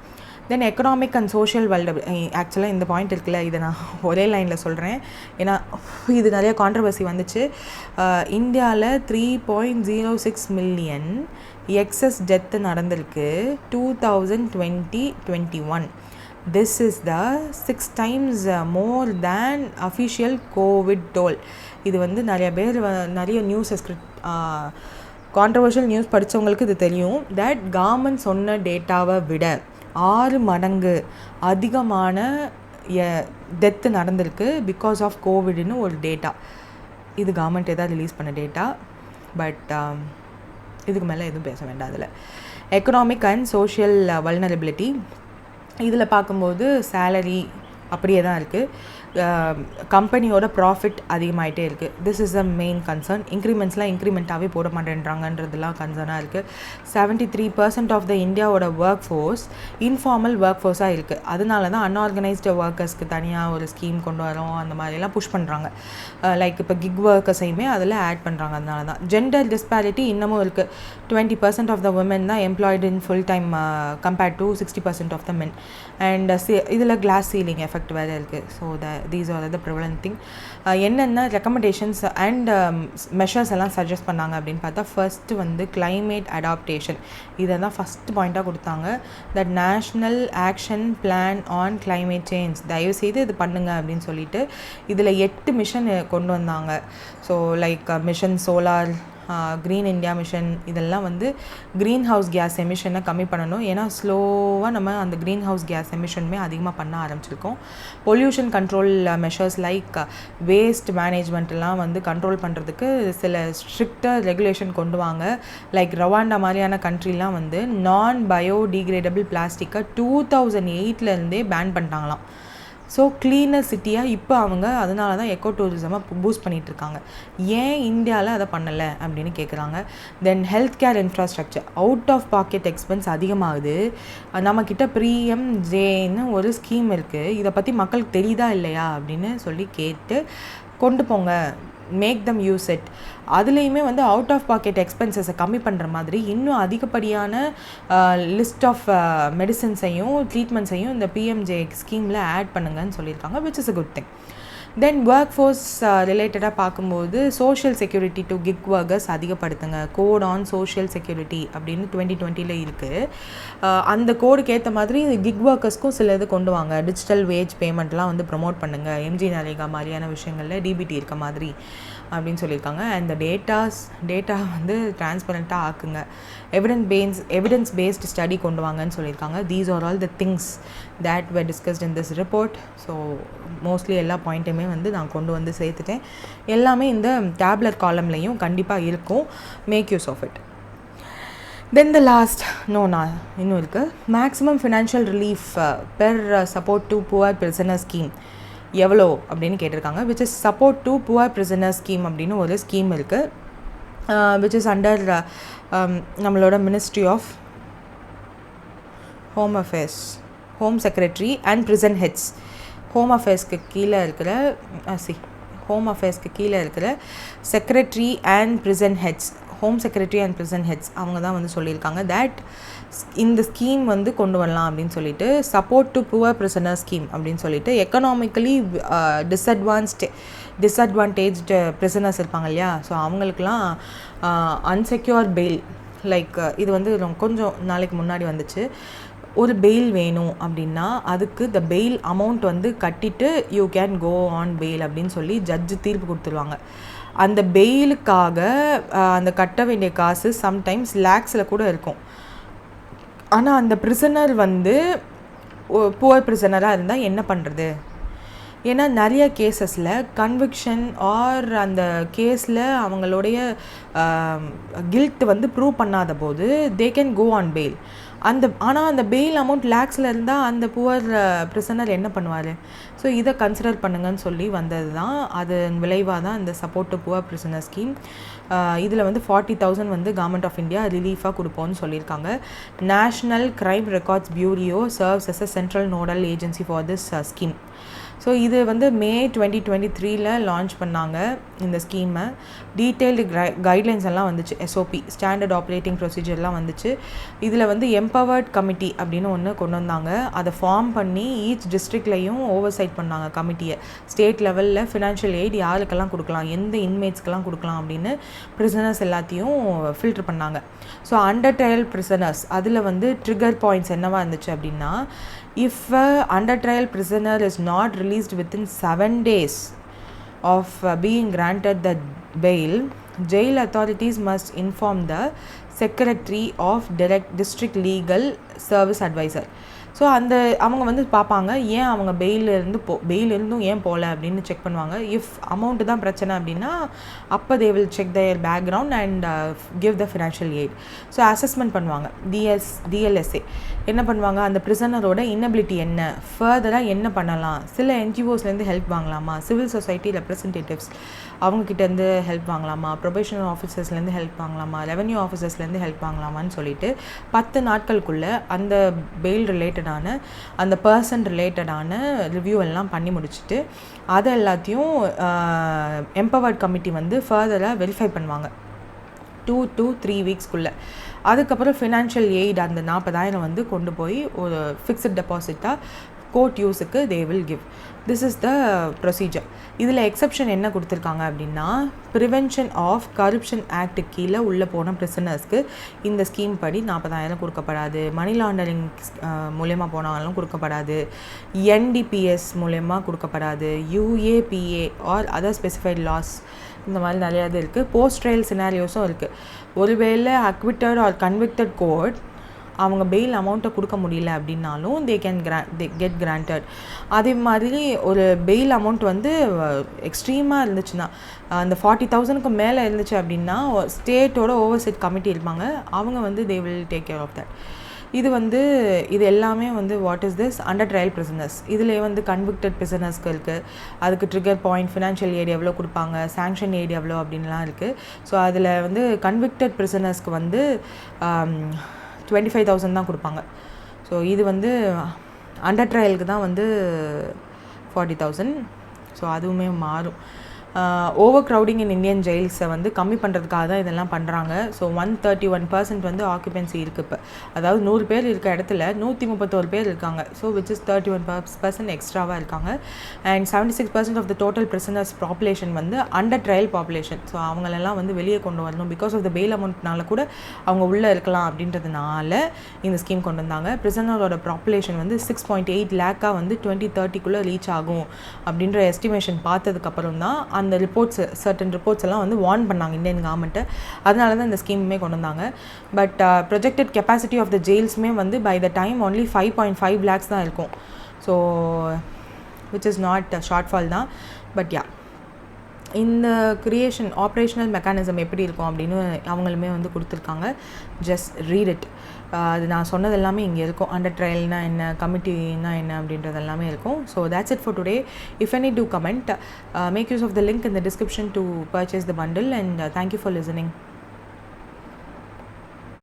Then economic and social ஆக்சுவலாக இந்த பாயிண்ட் இருக்குல்ல, இதை நான் ஒரே லைனில் சொல்கிறேன் ஏன்னா இது நிறைய கான்ட்ரவர்சி வந்துச்சு. இந்தியாவில் 3.06 மில்லியன் எக்ஸஸ் டெத்து நடந்திருக்கு 2020-21. This is the 6 times more than official COVID toll. இது வந்து நிறைய பேர் நிறைய நியூஸஸ் கான்ட்ரவர்ஷியல் நியூஸ் படித்தவங்களுக்கு இது தெரியும். தட் கவர்மெண்ட் சொன்ன டேட்டாவை விட 6 மடங்கு அதிகமான டெத்து நடந்திருக்கு பிகாஸ் ஆஃப் கோவிட்னு ஒரு டேட்டா. இது கவர்மெண்ட் எதாவது ரிலீஸ் பண்ண டேட்டா. பட் இதுக்கு மேலே எதுவும் பேச வேண்டாம். அதில் எக்கனாமிக் அண்ட் சோஷியல் வல்னரபிலிட்டி இதில் பார்க்கும்போது சேலரி அப்படியே தான் இருக்குது. கம்பெனியோட ப்ராஃபிட் அதிகமாகிட்டே இருக்குது. This is a main concern. இன்க்ரிமெண்ட்ஸ்லாம் இன்க்ரிமெண்ட்டாகவே போட மாட்டேன்றாங்கன்றதுலாம் கன்சர்னாக இருக்குது. 73% ஆஃப் த இந்தியாவோட ஒர்க் ஃபோர்ஸ் இன்ஃபார்மல் ஒர்க் ஃபோர்ஸாக இருக்குது. அதனால தான் அன்ஆர்கனைஸ்டு ஒர்க்கர்ஸ்க்கு தனியாக ஒரு ஸ்கீம் கொண்டு வரோம் அந்த மாதிரிலாம் புஷ் பண்ணுறாங்க. லைக் இப்போ கிக் ஒர்க்கர்ஸையுமே அதில் ஆட் பண்ணுறாங்க. அதனால தான் ஜெண்டர் டிஸ்பாரிட்டி இன்னமும் இருக்குது. 20% ஆஃப் த உமன் தான் employed in full time compared to 60% of the men. And இதில் கிளாஸ் சீலிங் எஃபெக்ட் வேறு இருக்குது. So these are the prevalent thing. என்னென்ன ரெக்கமெண்டேஷன்ஸ் அண்ட் மெஷர்ஸ் எல்லாம் சஜஸ்ட் பண்ணாங்க அப்படின்னு பார்த்தா ஃபர்ஸ்ட் வந்து கிளைமேட் அடாப்டேஷன். இதை தான் ஃபஸ்ட் பாயிண்ட்டாக கொடுத்தாங்க. That national action plan on climate change தயவுசெய்து இது பண்ணுங்க அப்படின்னு சொல்லிட்டு இதில் 8 மிஷன் கொண்டு வந்தாங்க. So like mission solar, green India mission, இதெல்லாம் வந்து க்ரீன் ஹவுஸ் கேஸ் எமிஷனை கம்மி பண்ணணும். ஏன்னா ஸ்லோவாக நம்ம அந்த க்ரீன் ஹவுஸ் கேஸ் எமிஷனுமே அதிகமாக பண்ண ஆரம்பிச்சிருக்கோம். Pollution control measures like waste மேனேஜ்மெண்ட்லாம் வந்து கண்ட்ரோல் பண்ணுறதுக்கு சில ஸ்ட்ரிக்டாக ரெகுலேஷன் கொண்டு வாங்க. லைக் ரவாண்டா மாதிரியான கண்ட்ரிலாம் வந்து நான் பயோடிகிரேடபிள் பிளாஸ்டிக்கை 2008 பேன் பண்ணிட்டாங்களாம். ஸோ க்ளீனர் சிட்டியாக இப்போ அவங்க அதனால தான் எக்கோ டூரிசமாக பூஸ்ட் பண்ணிகிட்ருக்காங்க. ஏன் இந்தியாவில் அதை பண்ணலை அப்படின்னு கேட்குறாங்க. Then health care infrastructure out of pocket expense அதிகமாகுது. நம்மக்கிட்ட PMJன்னு ஒரு ஸ்கீம் இருக்குது. இதை பற்றி மக்களுக்கு தெரியுதா இல்லையா அப்படின்னு சொல்லி கேட்டு கொண்டு போங்க. Make them use it. அதுலேயுமே வந்து அவுட் ஆஃப் பாக்கெட் எக்ஸ்பென்சஸை கம்மி பண்ணுற மாதிரி இன்னும் அதிகப்படியான லிஸ்ட் ஆஃப் மெடிசன்ஸையும் ட்ரீட்மெண்ட்ஸையும் இந்த பிஎம்ஜே ஸ்கீமில் ஆட் பண்ணுங்கன்னு சொல்லியிருக்காங்க, which is a good thing. Then ஒர்க் ஃபோர்ஸ் ரிலேட்டடாக பார்க்கும்போது social security to gig workers அதிகப்படுத்துங்க. கோட் ஆன் சோஷியல் செக்யூரிட்டி அப்படின்னு 2020 இருக்குது. அந்த கோடுக்கு ஏற்ற மாதிரி கிக் ஒர்க்கர்ஸ்க்கும் சில இது கொண்டு வாங்க. டிஜிட்டல் வேஜ் பேமெண்ட்லாம் வந்து ப்ரொமோட் பண்ணுங்கள், எம்ஜி நரேகா மாதிரியான விஷயங்களில் டிபிடி இருக்க மாதிரி அப்படின்னு சொல்லியிருக்காங்க. அண்ட் டேட்டா வந்து டிரான்ஸ்பரண்ட்டாக ஆக்குங்க. எவிடன்ஸ் பேஸ்டு ஸ்டடி கொண்டு வாங்கன்னு சொல்லியிருக்காங்க. These are all the things that were discussed in this report. So mostly எல்லா பாயிண்ட்டுமே வந்து நான் கொண்டு வந்து சேர்த்துட்டேன். எல்லாமே இந்த டேப்லெட் காலம்லையும் கண்டிப்பாக இருக்கும். Make use of it. Then the last இன்னும் இருக்குது. Maximum financial relief per support to poor prisoner scheme எவ்வளோ அப்படின்னு கேட்டிருக்காங்க. Which is support to poor prisoner scheme அப்படின்னு ஒரு ஸ்கீம் இருக்குது, விச் இஸ் அண்டர் நம்மளோட ministry of home secretary and prison heads. Home அஃபேர்ஸ்க்கு கீழே இருக்கிற secretary and prison heads, home secretary and prison heads அவங்க தான் வந்து சொல்லியிருக்காங்க தட் இந்த ஸ்கீம் வந்து கொண்டு வரலாம் அப்படின்னு சொல்லிட்டு. Support to poor prisoner scheme அப்படின்னு சொல்லிட்டு எக்கனாமிக்கலி டிஸ்அட்வான்டேஜ்டு பிரிசனர்ஸ் இருப்பாங்க இல்லையா, ஸோ அவங்களுக்குலாம் அன்செக்யூர் பெயில், லைக் இது வந்து கொஞ்சம் நாளைக்கு முன்னாடி வந்துச்சு. ஒரு பெயில் வேணும் அப்படின்னா அதுக்கு த பெயில் அமௌண்ட் வந்து கட்டிட்டு you can go on bail அப்படின்னு சொல்லி ஜட்ஜு தீர்ப்பு கொடுத்துருவாங்க. அந்த பெயிலுக்காக அந்த கட்ட வேண்டிய காசு சம்டைம்ஸ் லேக்ஸில் கூட இருக்கும். ஆனால் அந்த ப்ரிசனர் வந்து புவர் ப்ரிசனராக இருந்தால் என்ன பண்ணுறது? ஏன்னா நிறைய கேசஸில் கன்விக்ஷன் ஆர் அந்த கேஸில் அவங்களுடைய கில்ட் வந்து ப்ரூவ் பண்ணாத போது they can go on bail. ஆனால் அந்த பெயில் அமௌண்ட் லேக்ஸில் இருந்தால் அந்த புவர் ப்ரிசனர் என்ன பண்ணுவார்? ஸோ இதை கன்சிடர் பண்ணுங்கன்னு சொல்லி வந்தது தான். அதன் விளைவாக தான் இந்த support to poor prisoner scheme. இதில் வந்து 40,000 வந்து கவர்மெண்ட் ஆஃப் இந்தியா ரிலீஃபாக கொடுப்போம்னு சொல்லியிருக்காங்க. National crime records bureau serves as a central nodal agency for this scheme. So இது வந்து மே 2023 லான்ச் பண்ணாங்க இந்த ஸ்கீமை. டீட்டெயில்டு கைட்லைன்ஸ் எல்லாம் வந்துச்சு, எஸ்ஓபி ஸ்டாண்டர்ட் ஆப்ரேட்டிங் ப்ரொசீஜர்லாம் வந்துச்சு. இதில் வந்து எம்பவர்ட் கமிட்டி அப்படின்னு ஒன்று கொண்டு வந்தாங்க. அதை ஃபார்ம் பண்ணி ஈச் டிஸ்ட்ரிக்ட்லையும் ஓவர்சைட் பண்ணாங்க கமிட்டியை. ஸ்டேட் லெவலில் ஃபினான்ஷியல் எய்ட் யாருக்கெல்லாம் கொடுக்கலாம், எந்த இன்மேட்ஸ்க்கெல்லாம் கொடுக்கலாம் அப்படின்னு ப்ரிசனர்ஸ் எல்லாத்தையும் ஃபில்டர் பண்ணாங்க. ஸோ அண்டர் ட்ரையல் ப்ரிசனர்ஸ் அதில் வந்து ட்ரிகர் பாயிண்ட்ஸ் என்னவா இருந்துச்சு அப்படின்னா, if a under trial prisoner is not released within 7 days of being granted the bail, jail authorities must inform the secretary of district legal service advisor. So அவங்க வந்து பார்ப்பாங்க ஏன் அவங்க பெயிலிருந்தும் ஏன் போகல அப்படின்னு செக் பண்ணுவாங்க. இஃப் அமௌண்ட்டு தான் பிரச்சனை அப்படின்னா அப்போ they will check their background and give the financial eight. So assessment பண்ணுவாங்க. டிஎல்எஸ்ஏ என்ன பண்ணுவாங்க, அந்த ப்ரிசனரோட இன்னபிலிட்டி என்ன, ஃபர்தராக என்ன பண்ணலாம், சில என்ஜிஓஸ்லேருந்து ஹெல்ப் வாங்கலாமா, சிவில் சொசைட்டி ரெப்ரசன்டேட்டிவ்ஸ் அவங்கக்கிட்டேருந்து ஹெல்ப் வாங்கலாமா, ப்ரொபேஷனல் ஆஃபீஸர்ஸ்லேருந்து ஹெல்ப் வாங்கலாமா, ரெவன்யூ ஆஃபீஸர்ஸ்லேருந்து ஹெல்ப் வாங்கலாமான்னு சொல்லிட்டு 10 நாட்களுக்குள்ளே அந்த பெயில் ரிலேட்டடான அந்த பர்சன் ரிலேட்டடான ரிவ்யூ எல்லாம் பண்ணி முடிச்சுட்டு அதை எல்லாத்தையும் எம்பவர்ட் கமிட்டி வந்து ஃபர்தராக வெரிஃபை பண்ணுவாங்க 2 to 3 வீக்ஸ்க்குள்ளே. அதுக்கப்புறம் ஃபினான்ஷியல் எய்ட் அந்த 40,000 வந்து கொண்டு போய் ஒரு ஃபிக்ஸட் டெபாசிட்டாக கோர்ட் யூஸுக்கு they will give. This is the procedure. இதில் எக்ஸப்ஷன் என்ன கொடுத்துருக்காங்க அப்படின்னா, ப்ரிவென்ஷன் ஆஃப் கரப்ஷன் ஆக்ட் கீழே உள்ளே போன ப்ரிசனர்ஸ்க்கு இந்த ஸ்கீம் படி 40,000 கொடுக்கப்படாது. மணி லாண்டரிங் மூலயமா போனாலும் கொடுக்கப்படாது. என்டிபிஎஸ் மூலயமா கொடுக்கப்படாது. UAPA or other specified laws இந்த மாதிரி நிறையா இது இருக்குது. போஸ்ட் ட்ரையல் சினாரியோஸும் இருக்குது. ஒருவேளை அக்விட்டட் ஆர் கன்விக்டட் கோர்ட் அவங்க பெயில் அமௌண்ட்டை கொடுக்க முடியல அப்படின்னாலும் தே கெட் கிராண்டட். அதே மாதிரி ஒரு பெயில் அமௌண்ட் வந்து எக்ஸ்ட்ரீமாக இருந்துச்சுன்னா, அந்த 40,000க்கு மேலே இருந்துச்சு அப்படின்னா ஸ்டேட்டோட ஓவர்சைட் கமிட்டி இருப்பாங்க, அவங்க வந்து they will take care of that. இது எல்லாமே வந்து what is this under trial prisoners. இதில் வந்து கன்விக்டட் ப்ரிசனர்ஸ்க்கு இருக்குது. அதுக்கு ட்ரிகர் பாயிண்ட், ஃபினான்ஷியல் எய்ட் எவ்வளோ கொடுப்பாங்க, சாங்ஷன் எய்ட் எவ்வளோ அப்படின்லாம் இருக்குது. ஸோ அதில் வந்து கன்விக்டட் ப்ரிசனர்ஸ்க்கு வந்து 25,000 தான் கொடுப்பாங்க. ஸோ இது வந்து அண்டர் ட்ரையலுக்கு தான் வந்து 40,000. ஸோ அதுவுமே மாறும். ஓவர் க்ரௌடிங் இன் இந்தியன் ஜெயில்ஸை வந்து கம்மி பண்ணுறதுக்காக தான் இதெல்லாம் பண்ணுறாங்க. ஸோ 131% வந்து ஆக்குபென்சி இருக்குது இப்போ. அதாவது 100 பேர் இருக்க இடத்துல 131 பேர் இருக்காங்க. ஸோ விச் இஸ் 31% எக்ஸ்ட்ராவாக இருக்காங்க. And 76% of the total prisoners population வந்து அண்டர் ட்ரையல் பாப்புலேஷன். ஸோ அவங்களெல்லாம் வந்து வெளியே கொண்டு வரணும். பிகாஸ் ஆஃப் த பெயில் அமௌண்ட்னால கூட அவங்க உள்ளே இருக்கலாம் அப்படின்றதுனால இந்த ஸ்கீம் கொண்டு வந்தாங்க. பிரிசனரோட பாப்புலேஷன் வந்து 6.8 லேக்காக வந்து 2030 ரீச் ஆகும் அப்படின்ற எஸ்டிமேஷன் பார்த்ததுக்கப்புறம் தான் அந்த ரிப்போர்ட்ஸ் சர்டன் ரிப்போர்ட்ஸ் எல்லாம் வந்து வார்ன் பண்ணாங்க இந்தியன் கவர்மெண்ட்டு. அதனால தான் இந்த ஸ்கீமுமே கொண்டு வந்தாங்க. But projected capacity of the ஜெயில்ஸுமே வந்து by the time only 5.5 lakhs தான் இருக்கும். So which is not short தான். பட் யா, இந்த க்ரியேஷன் ஆப்ரேஷனல் மெக்கானிசம் எப்படி இருக்கும் அப்படின்னு அவங்களுமே வந்து கொடுத்துருக்காங்க. Just read it. அது நான் சொன்னது எல்லாமே இங்கே இருக்கும். அண்டர் ட்ரையல்னா என்ன, கமிட்டினா என்ன அப்படின்றது எல்லாமே இருக்கும். So that's it for today. If any, do comment. Make use of the link in the description to purchase the bundle, and thank you for listening.